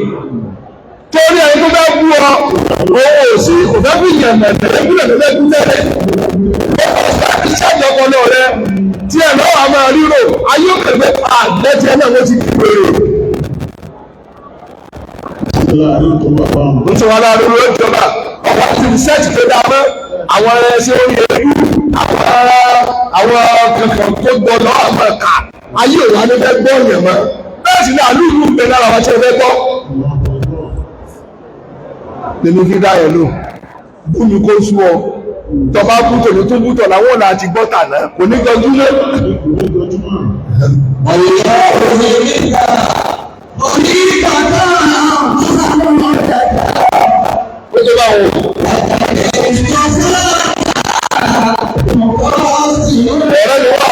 torí ẹni tó bá bú ọ owó òsì kò fẹ́ fi yàn mẹ́tẹ̀ ẹgbúlẹ̀ tó fẹ́ kú tẹ́lẹ̀ ìṣàjọ ọpọlọ rẹ tí ẹ lọ́wọ́ a máa ríro ayé òkèlè àgbẹ̀tì ẹ̀ náà wọ́n ti kí wèrè. n tí wọn náà lórí ìjọba ọ̀pọ̀ àti rìsẹ́ẹ̀tì tó dáa mọ́ àwọn ẹṣẹ́ orí ẹbí àwọn kankan tó gbọdọ̀ àmọ́ ẹ̀ka ayé òwà ló fẹ́ gbọ́ yẹn mọ́ bẹ́ẹ̀ sì ni àlùlù ń bẹ lára wọn tí ẹ fẹ́ gbọ́. lèmi fi dá yẹn lò bú mi kó sú ọ tọba bútọ̀ ní tó bútọ̀ láwọn ọ̀nà àti gbọ́tà náà kò ní jọjú lé. ó tó bá wọn. ọ̀rẹ́ ni wà.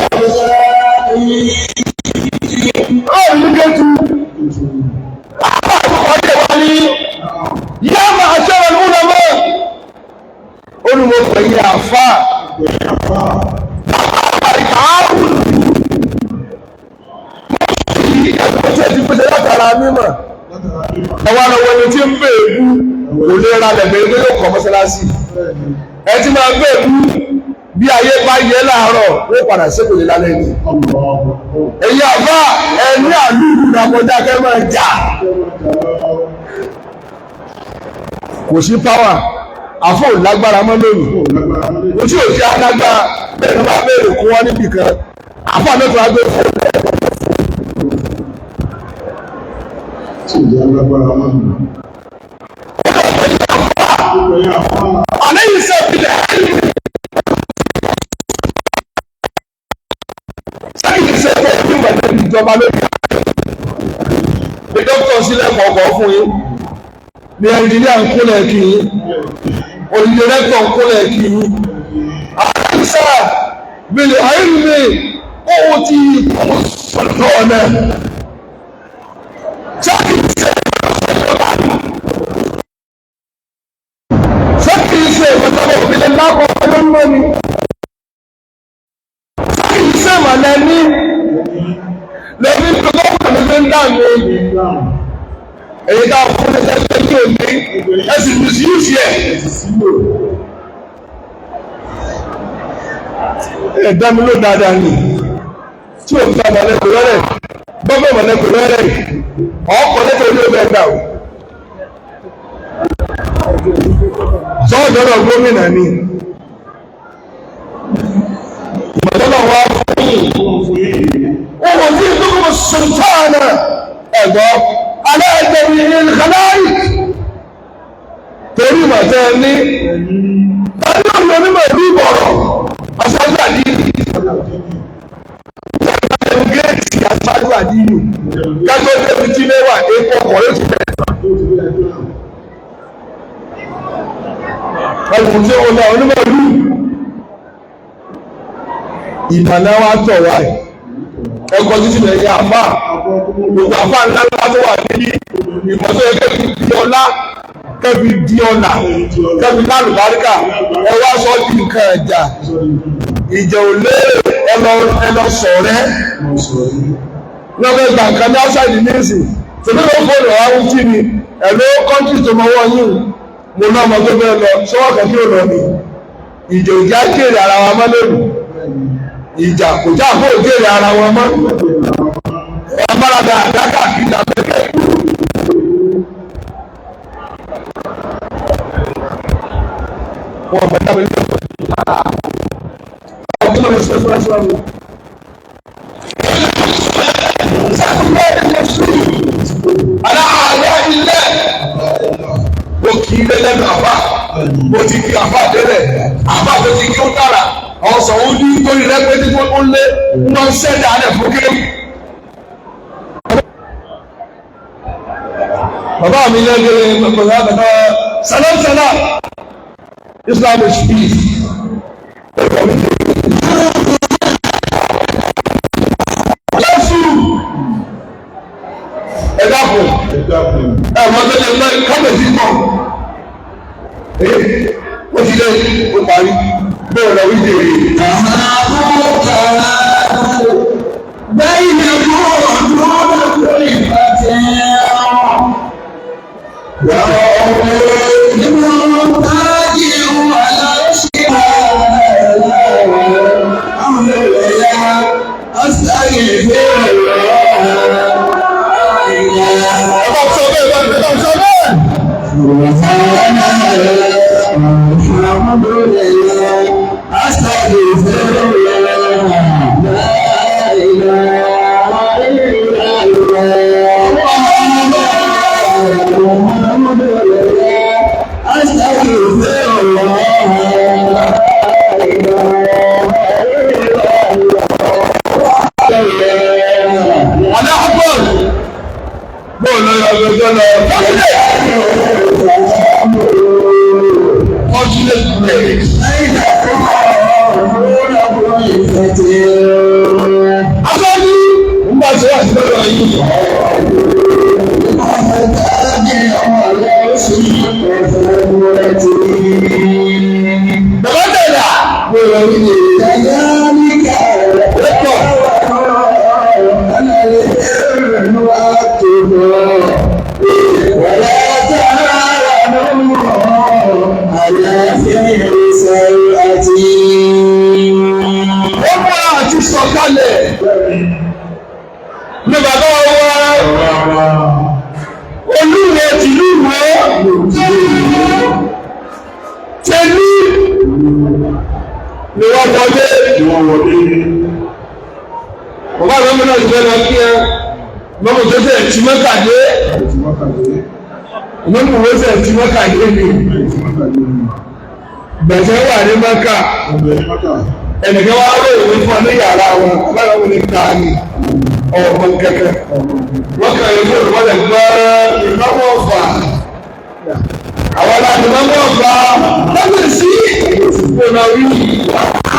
ó ní kẹ́tù. àpá àkọ́kọ́ wá ní yá máa ṣẹ́wọ̀n ní ọ̀nà mọ́. olùmọ̀pẹ̀ yìí àfá àrùn ẹgbẹ́ ti pèsè látara mímọ̀ ẹwà lọ́wọ́ ni tí ń bè ebú kò lè ra lẹ̀gbẹ̀ ilé yóò kọ́ mọ́sálásí ẹ ti máa bè ebú bí ayé bá yẹ láàárọ̀ ó padà sékòlè lálẹ́ ni èyí àfá ẹni àlúùlù nàkọjá kẹ́ máa jà kò sí power àfọ lágbára mọ́ lónìí kò sí òsì alágbára bẹ́ẹ̀ ló bá béèrè kó wọ́n níbì kan àfọ àmì tó wá gbé fún ọ̀nà yìí sẹ́ẹ̀bìlẹ̀ sáyẹ̀dì sẹ́ẹ̀bìlẹ̀ ní ìgbàlẹ̀ ìjọba lórí ní dókítà sílẹ̀ kọ̀ọ̀kọ̀ fún yín ní ẹnjìníà ń kúnlẹ̀ kí yín òyìnbó rẹ́tọ̀ ń kúnlẹ̀ kí yín àìsà bílẹ̀ àìrìnlẹ̀ owó tí kò sọ̀tọ̀ ọ̀nà sáyẹ̀dì sẹ́kìíṣẹ́ ìpàtàkì òfìlẹ̀ lápọ̀ ọlọ́mọ ni sẹ́kìíṣẹ́ ìmọ̀lẹ́ ní lẹ́bí tó lọ́pọ̀ ní ń dáàmù èyí tá fún ẹgbẹ́ tí ò ní ẹ̀sìn mùsùlùmí ẹ̀ ẹ̀dámi ló dáadáa ní tí ò ń ta mọ̀lẹ́kùn rẹ̀ gbọ́gbẹ́ mọ̀lẹ́kùn rẹ̀ ọkọ̀ lẹ́kọ̀ọ́ ní ọgbẹ́ ẹgbẹ́ sọ́ọ̀dọ́rọ̀ gómìnà ni ìmọ̀lọ́lọ́ wa fún ohun tí ìdókòwò sultana ẹ̀gbọ́ aláìgbẹ̀rẹ̀ ìrìnkaláì torí màtẹ́ ní ẹni ọ̀nà onímọ̀ ìlú ìbọ̀rọ̀ aṣáájú àdínì gẹ́ẹ̀tì aṣáájú àdínì kájọ́ débi tí mẹ́wàá epo ọkọ̀ yóò ti bẹ̀rẹ̀ ẹ̀sùn tí ó lọ onímọ̀ ìlú ìmọ̀nà wa tọ̀ wá ẹ̀kọ́ títí lẹ̀ yà àfà gbogbo àfà ńlá ńlá tó wà níbi ìmọ̀tò yẹ kẹ́bi di ọlá kẹ́bi di ọ̀nà kẹ́bi lálùbáríkà ẹ wá sọ di nǹkan ẹ̀jà ìjà ò lé ẹlọ sọ̀rẹ́ lọ́gbẹ́ gbà nǹkan ní outside the nation tèmi ló fóònù ọ̀hún tí ni ẹ̀ló kọ́ńtì tó mọ wọ́n yìí mo náà mọ tó fẹ́ lọ sọ́wọ́ kan kí ó lọ ní ìjà òjá kéré ara wa mọ́ lónìí ìjà kò já àpò òkèrè ara wọn mọ́ ọmọlára àdáká kìí àbẹ́kẹ́ wọn bẹ̀ dábẹ̀ ní ọ̀pọ̀ ọdún lọ́wọ́ sí ẹ̀fọ́ ẹ̀fọ́ ẹ̀fọ́ aláàrẹ ilẹ̀ mo kì í lẹ́lẹ́nu àbá mo ti kí àbá délẹ̀ àbá tó ti kí ó dára ọ̀sán ó ní torí rẹ́pẹ́ tí ó lé wọ́n ń sẹ́dá alẹ́ fún kéwù. bàbá mi lẹ́gbẹ̀ẹ́ mọ̀kànlá bàbá salam salam Islam is peace. Jésù ẹ dákun ẹ mọ tó lè lọ kábẹ̀sí mọ́ ó ti lé ó parí bẹ́ẹ̀ lọ wíjì rí. bẹ́ẹ̀ ni kó ọdún lórí ìfàtẹ́ nínú tájì wà láṣẹ àwọn ẹ̀yà ọ̀sán ìbéèrè ọba sọ bẹ́ẹ̀ ọba sọ bẹ́ẹ̀. Olúwo tìlú wo tó tẹ̀ tí mọ́kàdé ìmọ̀mù wo tẹ̀ tí mọ́kàdé ni gbẹ̀sẹ̀ wà ní mọ́kà ẹnìkan wá rò ìwé fún ọ ní yàrá wọn alára wọn ní káàní ọmọ kẹkẹ wọn kàn yín fún olùkọ́ lẹ́gbẹ́ ìmọ̀mù ọ̀fà àwọn aláàbò ìmọ̀mù ọ̀fà lọ́gbẹ̀ sí ìfúnná wí.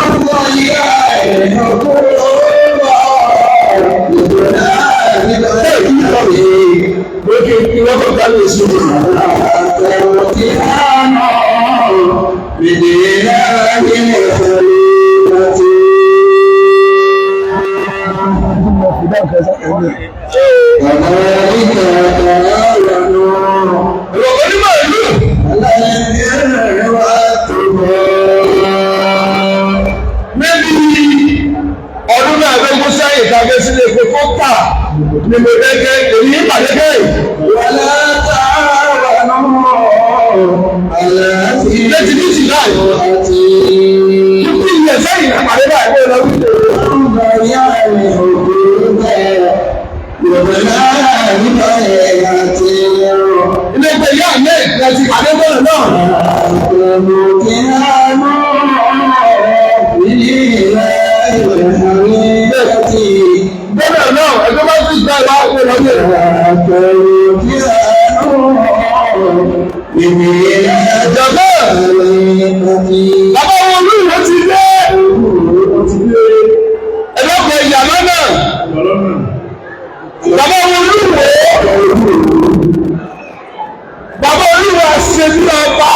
àwọn ìyá ẹ̀ lókè ìwọ́pọ̀ kálẹ̀ sí àtẹ̀wọ̀ tí a mọ̀ lèdè láàrin ẹ̀fẹ̀ láti ọdún náà ló mú sáyé ìtàgé sílé pé kó tà ní mo dẹ́gẹ́ èyí ìpàdégẹ́ lẹ́tí ní ti láì ilẹ̀ sẹ́yìn àpàdé báyìí wọ́n lọ ilé pé ìyá àmẹ́ ìrẹsì ìpàdé bọ́ọ̀lù náà bọ́ọ̀lù náà ẹgbẹ́ bá ti gbá ìwà àwọn ọmọdé ìjọba bàbá wọn olúwo ti dé ẹlọ́pọ̀ ìyàmọ́ náà bàbá wọn olúwo bàbá olúwo ṣe bí ọba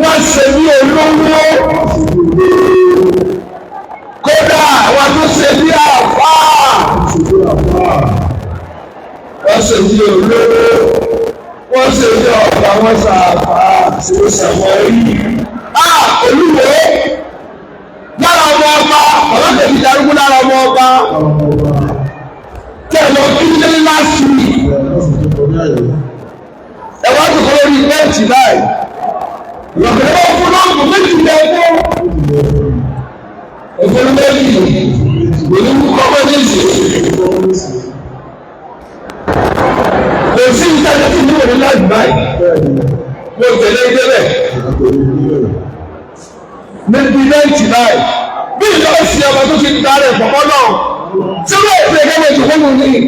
wọ́n ṣe bí olówó kódà wọ́n tún ṣe bí àfáà wọ́n ṣe bí olówó wọ́n ṣe bí ọba wọ́n ṣàfà ṣe ṣàfà yìí. Olúwo lára ọmọ ọba ọ̀rọ̀ tẹ̀lé darúgbó lára ọmọ ọba tẹ̀lé kíndé láti ẹ̀wá tó kọ́ lórí bẹ́ẹ̀tì báyìí ìyọ̀kẹ́ wọ́n fún lọ́ọ̀kù méjì lẹ́gbọ́ òfin méjì òní kọ́ méjì. Kò sí ìtajà tí níwò ní láti báyìí. Mo tẹ̀lé débẹ̀. Níbi lẹ́ǹtì báyìí. Bí ìjọba sí ọmọ tó ti ń darẹ̀ pọ̀pọ̀ náà. Tí wọ́n èdè gẹ́gẹ́ tó fún mi ní.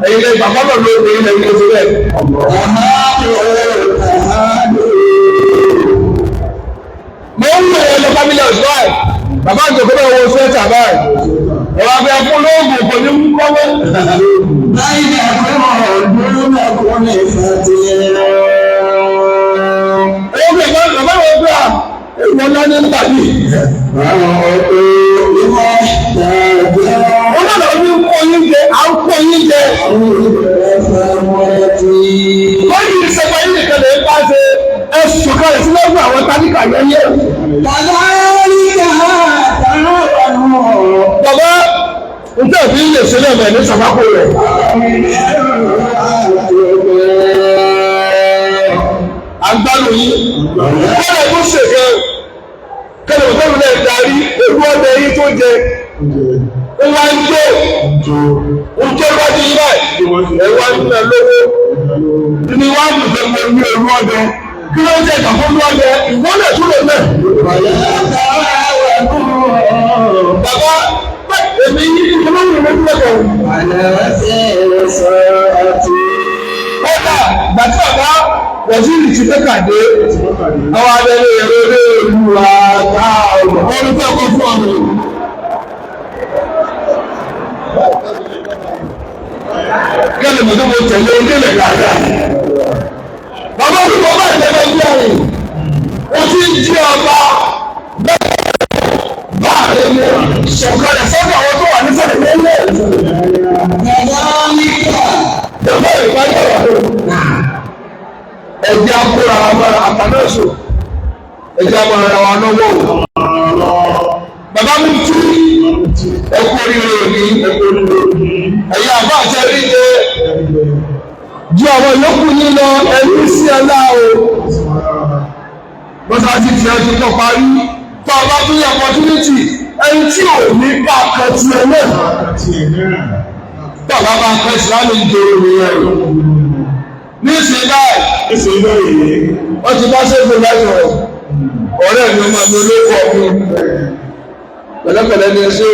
Ẹ̀yin lè pàpọ̀ náà ló ń ilẹ̀ ilé tó rẹ̀. Mo ń lò ẹ̀yẹ lọ family house báyìí. Bàbá àjọkọ́ náà wọ sẹ́tà báyìí. Ẹ̀wà bí a fún lóògùn kò ní mú kọ́wọ́. Láyé àkọ́mọ̀ ọdún mẹ́kùnrin ìfàtìlẹ̀. Ẹgbẹ́ bàbá wọn gbé à, èèyàn náà ní tàbí. Ó lọ́dọ̀ ní kó yín jẹ, à ń kó yín jẹ. Ó yí ìṣẹ̀pẹ̀ yìí nìkan lè bá ṣe ẹ̀sùn kalẹ̀ sí lọ́gbọ̀n àwọn táníkà yẹyẹ. Bàbá ǹjẹ́ òbí lè ṣe náà bẹ̀ ní sàmákò rẹ̀. Àgbàlù yìí, kọ́lẹ̀ tó ṣe kan, kọ́lẹ̀ tó lè darí olú ọdẹ yìí tó jẹ. Ó wá ń jó, ń jó lọ́dún yìí báyìí, ẹ̀ wá ń nà lówó. Ní wá ń bùkẹ́ mọ́ ní olú ọdẹ. Kí ló ń jẹ́ ìgbà fún olú ọdẹ? Ìwọ́lẹ̀ tó lè mẹ́. Bàbá èmi yìí olóhùn ló dúró kọ̀. Kódà gbàtí bàbá wọ̀síìlì ti fẹ́ kàdé àwọn abẹ́lé ẹ̀rọ ilé olúwa ká ọ̀rọ̀ ọdún tó kọ́ fún ọ̀rọ̀. Kẹ́lẹ̀ mọ̀ tó mo tẹ̀lé onílẹ̀ dáadáa. Bàbá olùkọ́ bá ìjọba ìlú àrùn. Ó ti ń jí ọba báàrẹ̀ mú ṣọ̀kalẹ̀ sọ́dọ̀ àwọn tó wà ní sẹ́lẹ̀ lẹ́lẹ̀. Bàbá ìpáyọ̀ ẹ̀jẹ̀ akóra àmàrà àtàlẹ́sù ẹ̀jẹ̀ àmàrà wà lọ́wọ́. Bàbá mi tú ẹkú oríire òní ẹ̀yà àbá àti ẹ̀rí jẹ ju àwọn yòókù yín lọ ẹ̀rí sí ẹ̀lá o. Bọ́sá ti fi ẹ̀jú kọ parí. Tó ọba tún yẹ opportunity ẹni tí ò ní bá kan ti ẹ náà bàbá bá kan ìsìlámù ìjòrò nìyẹn ní ìsìn báyìí wọ́n ti bá ṣẹ́gun láti ọ̀rẹ́ mi ọmọ mi olóko ọ̀gbìn pẹ̀lẹ́pẹ̀lẹ́ ni ẹṣẹ́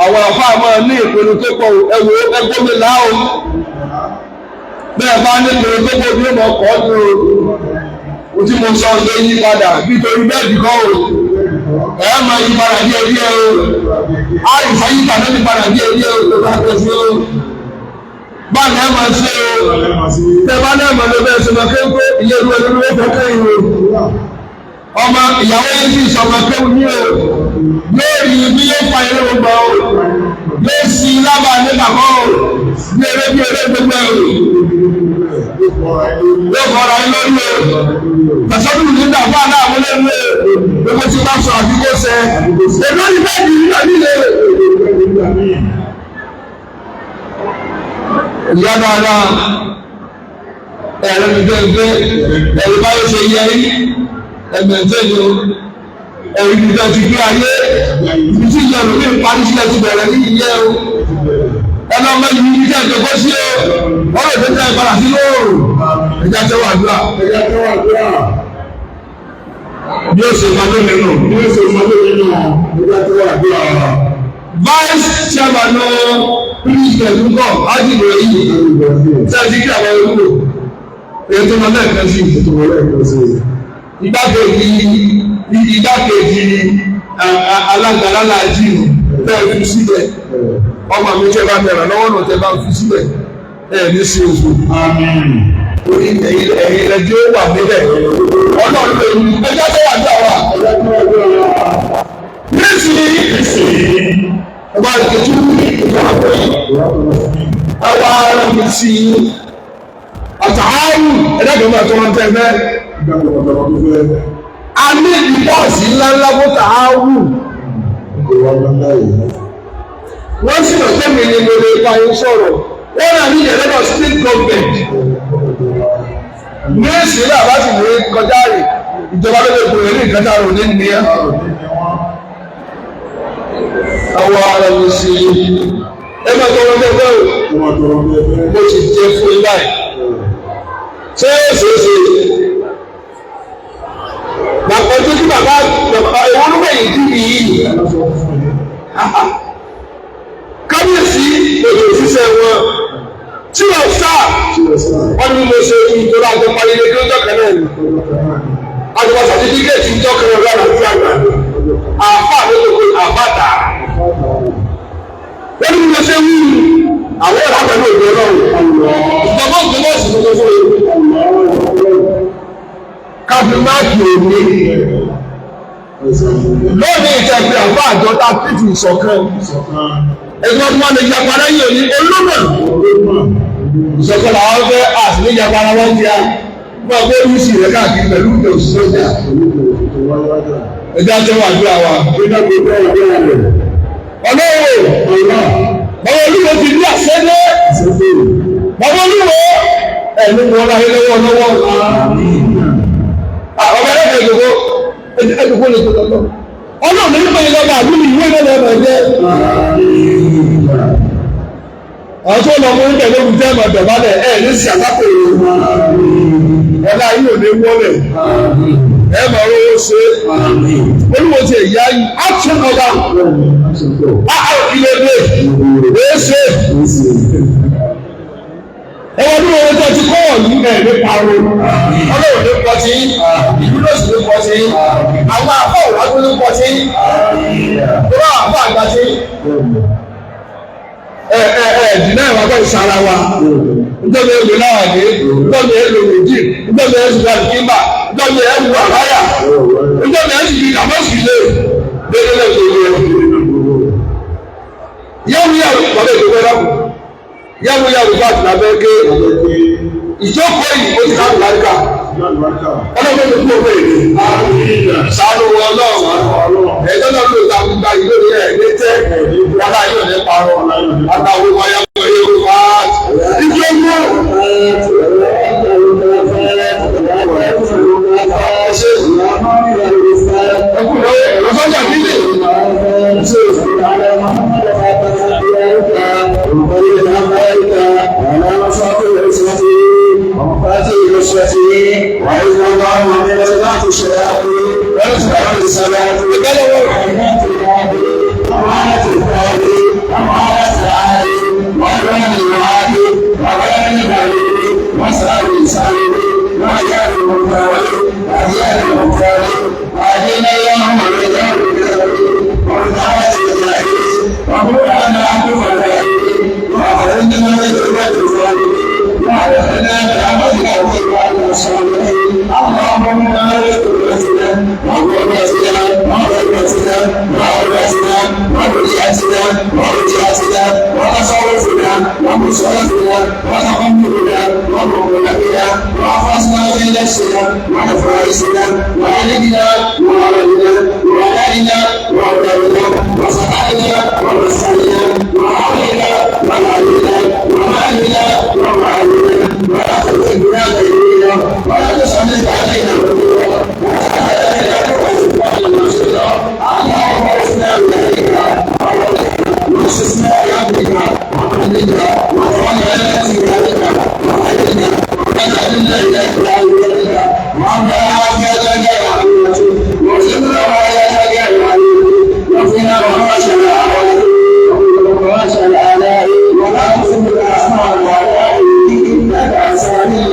o àwọn àfáà máa ní ìpinnu tó pọ̀ ẹwọ ẹgbómi láàó bẹ́ẹ̀ bá ní ìpinnu tó pọ̀ bí ó mọ̀ kọ́ ní o tí mo sọ lé yí padà nítorí bẹ́ẹ̀dì kọ́ o ẹ̀ máa yí padà díẹ̀ díẹ̀ o àìsàn yí padà ní padà díẹ̀ díẹ̀ o tó bá tẹ̀sí o báyìí ẹ̀ máa ṣe o tẹ bá náà mọ̀ ló bẹ́ẹ̀ sọ̀rọ̀ kéńkó ìyẹn ìlú ẹni ló fẹ́ kẹ́yìn o ọmọ ìyàwó yẹn sì sọ̀rọ̀ kéwù ní o yóò rí bí yóò fa eré gbogbo o yóò sí lábàá nígbà kan o bí eré gbogbo ẹ̀ o yóò fọ̀rọ̀ ayé lórí o pẹ̀sọ́dún nígbà fún àná àwọn olóògbé gbogbo tí wọ́n sọ àbí kó sẹ́ èmi ò ní bẹ́ẹ̀ di nígbà nílé ìyá dáadáa ẹ̀rọ mi gbẹ́gbẹ́ ẹ̀rọ báyọ̀ ṣe yẹ yí ẹgbẹ̀ntẹ́ ni ẹ̀rọ ìgbìdá ti gbé ayé ibi tí ìyá rẹ̀ ní ìparí sílẹ̀ ti bẹ̀rẹ̀ ní ìyẹ́ o ẹ̀nà ọmọ yìí ní ìjẹ́ ìjọba sí o ọ̀rọ̀ ìgbẹ́ta ìpadà sí lóòrùn ẹja tẹ́wà àdúrà bí ó ṣe máa lónìí nù ẹja tẹ́wà àdúrà vice chairman president ń bọ̀ ájìlò yìí sẹ́ẹ̀tì kí àwọn olùkọ́ èyí tó máa lẹ́ẹ̀kan sí igbákejì alágbàlálà jíìmù bẹ́ẹ̀ fi síbẹ̀ ọmọ mi tẹ́ bá bẹ̀rẹ̀ lọ́wọ́ náà tẹ́ bá fi síbẹ̀ ẹ̀ ní sí oṣù orí ẹ̀yìn rẹ̀ tí ó wà níbẹ̀ ọ̀nà ìlú ẹjọ́ tó wà ní àwà nísìnyí ọba ìkẹjú ọba ara mi sí àtàárù ẹ̀dẹ́gbẹ̀mọ̀ tó wọ́n tẹ́ fẹ́ a ní ìbọ́ọ̀sì ńláńlá fún tààrù wọ́n sì lọ sẹ́mi ní mo lè pa yín sọ̀rọ̀ wọ́n rà ní ìjẹ̀lẹ́dọ̀ state government ní ìsìnlẹ̀ àbáṣì ní kọjá rè ìjọba ló lè gbò ní ìkẹta rò ní nìyẹn àwọn ará mi sí ẹ máa tọrọ bẹ́ẹ̀ o mo ti jẹ fún ilá ẹ̀ ṣé ó ṣe é ṣe bàbá ojú tí bàbá ìwọ́n ló bẹ̀yìn tí kì í kábíyèsí èdè òṣìṣẹ́ wọn tí wọ́n sá wọ́n ní mo ṣe ìjọba àjọpọ̀ ilé kí ó jọ́kẹ́ náà ni àjọpọ̀ sàtífíkẹ́ẹ̀tì jọ́kẹ́ náà lọ́la sí àgbà àfáà ló tó kó àfáàtà wọ́n ní mo ṣe wú àwọn ọ̀rọ̀ pẹ̀lú òbí ọlọ́run ìjọba ògbómọ̀ sí tuntun fún mi káfíńmáàkì òní lónìí ìtẹ̀gbẹ̀ àfáà àjọ tá fífi ìṣọ̀kan ẹgbẹ́ ọdún wọn lè yapa lẹ́yìn òní olómọ̀ ìṣọ̀kan làwọn fẹ́ àti ní yapa ara wọn jẹ́ wọ́n gbé oríṣi rẹ̀ káàkiri pẹ̀lú ìjọ òṣìṣẹ́ ọjà ẹjọ́ àjẹwò àdúrà wa ọlọ́wọ́ bàbá olúwo ti ní àṣẹ́dé bàbá olúwo ẹ̀mí wọn láyé lọ́wọ́ ọba ẹ̀kẹ́ ìdòkó ẹ̀dòkó lè tó lọ́lọ́ ọlọ́run ní pẹ̀lú ọba àbúrò ìwé lọ́lọ́ ọba ẹ̀jẹ̀ àwọn tó lọ fún ìbẹ̀lẹ̀ òun jẹ́ ọmọdé balẹ̀ ẹ̀ ní sí àpapọ̀ ọlá yìí ò ní wọlé ẹ máa rówó ṣe olúwo ti ẹ̀yà yìí action ọba ìlẹ̀dẹ̀ èé ṣe ẹwọ́n ní owó tó ti kọ́ ọ̀lú ẹ̀ ní paro ọlọ́run ní pọ̀ sí ìlú lóṣù ní pọ̀ sí àwọn àfọ̀ òwájú ní pọ̀ sí ìwọ́n àfọ̀ àgbà sí dìnnà ìwà bọ́ ìsara wa nítorí èlò náà ní nítorí èlò òjì nítorí èlò àdìkímbà nítorí èlò àbáyà nítorí èlò ìdàmọ́sì lè lórí lẹ́gbẹ̀ẹ́ yẹ́wù yàrá ìpàdé ìdókòwò náà yẹ́wù yàrá ìpàdé lábẹ́ ké ìjókòó yìí ó ti ká àlùbáríkà ọlọ́run ló kú òwe sàánú ọlọ́run ẹ̀jọ́ náà ló ta gbígbá yìí lórí ẹ̀ ní tẹ́ wàhálà yóò ní parọ́ àtàwọn ọmọ ayé wọn yóò wá ìjókòó. Ẹkùn lọ́wọ́ ìrọ̀sọ́jà nílé. وقريب أمريك على مصاف العصمة ومقاتل نصرته وعز الله من صلاة الشياطين ويسرع الصلاة وعينات الهادي أمانة الهادي أمانة العادي وأمان العادي وأمان العادي وسائر الإنسان وأجيال المختار وأجيال المختار وأدينا اللهم الرجال بالكتاب وبدعوة الجاهلين وقرآن عبد الغالي وأخرجنا من ذرية الظالمين وأدخلنا برحمتك وعلى الصالحين اللهم إنا ذريتنا وقربتنا وغربتنا وأولادنا وذريتنا وذريتنا وتصرفنا ومصرفنا وتقبلنا ومقبلتنا وأخلصنا في نفسنا ونفائسنا وأهلنا وولدنا وأهلنا وأولادنا وصحابنا ومسالنا وأهلنا وأهلنا ومالنا ومعلمنا ولا تطلبنا غيرنا ولا تسلط علينا غيرنا اللهم ارزقنا بذلك وانصرنا بعبدك وقدرك وتولنا في ذلك وحيدنا وتجعلنا اليك وعلمك وعند عافيتك وعلمك وارزقنا وعياتك وعلمك وفينا وحاشا وحاشا الالاء ولا تخذ الاسماء والالاء انك اسامي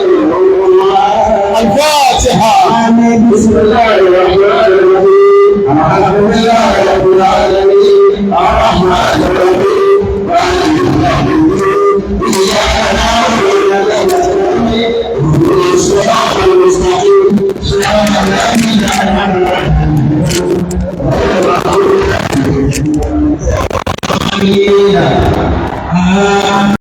الفاتحه امين بسم الله الرحمن الرحيم الحمد لله رب العالمين الرحمن الرحيم مالك يوم الدين اياك نعبد واياك نستعين اهدنا الصراط المستقيم صراط الذين انعمت عليهم غير المغضوب عليهم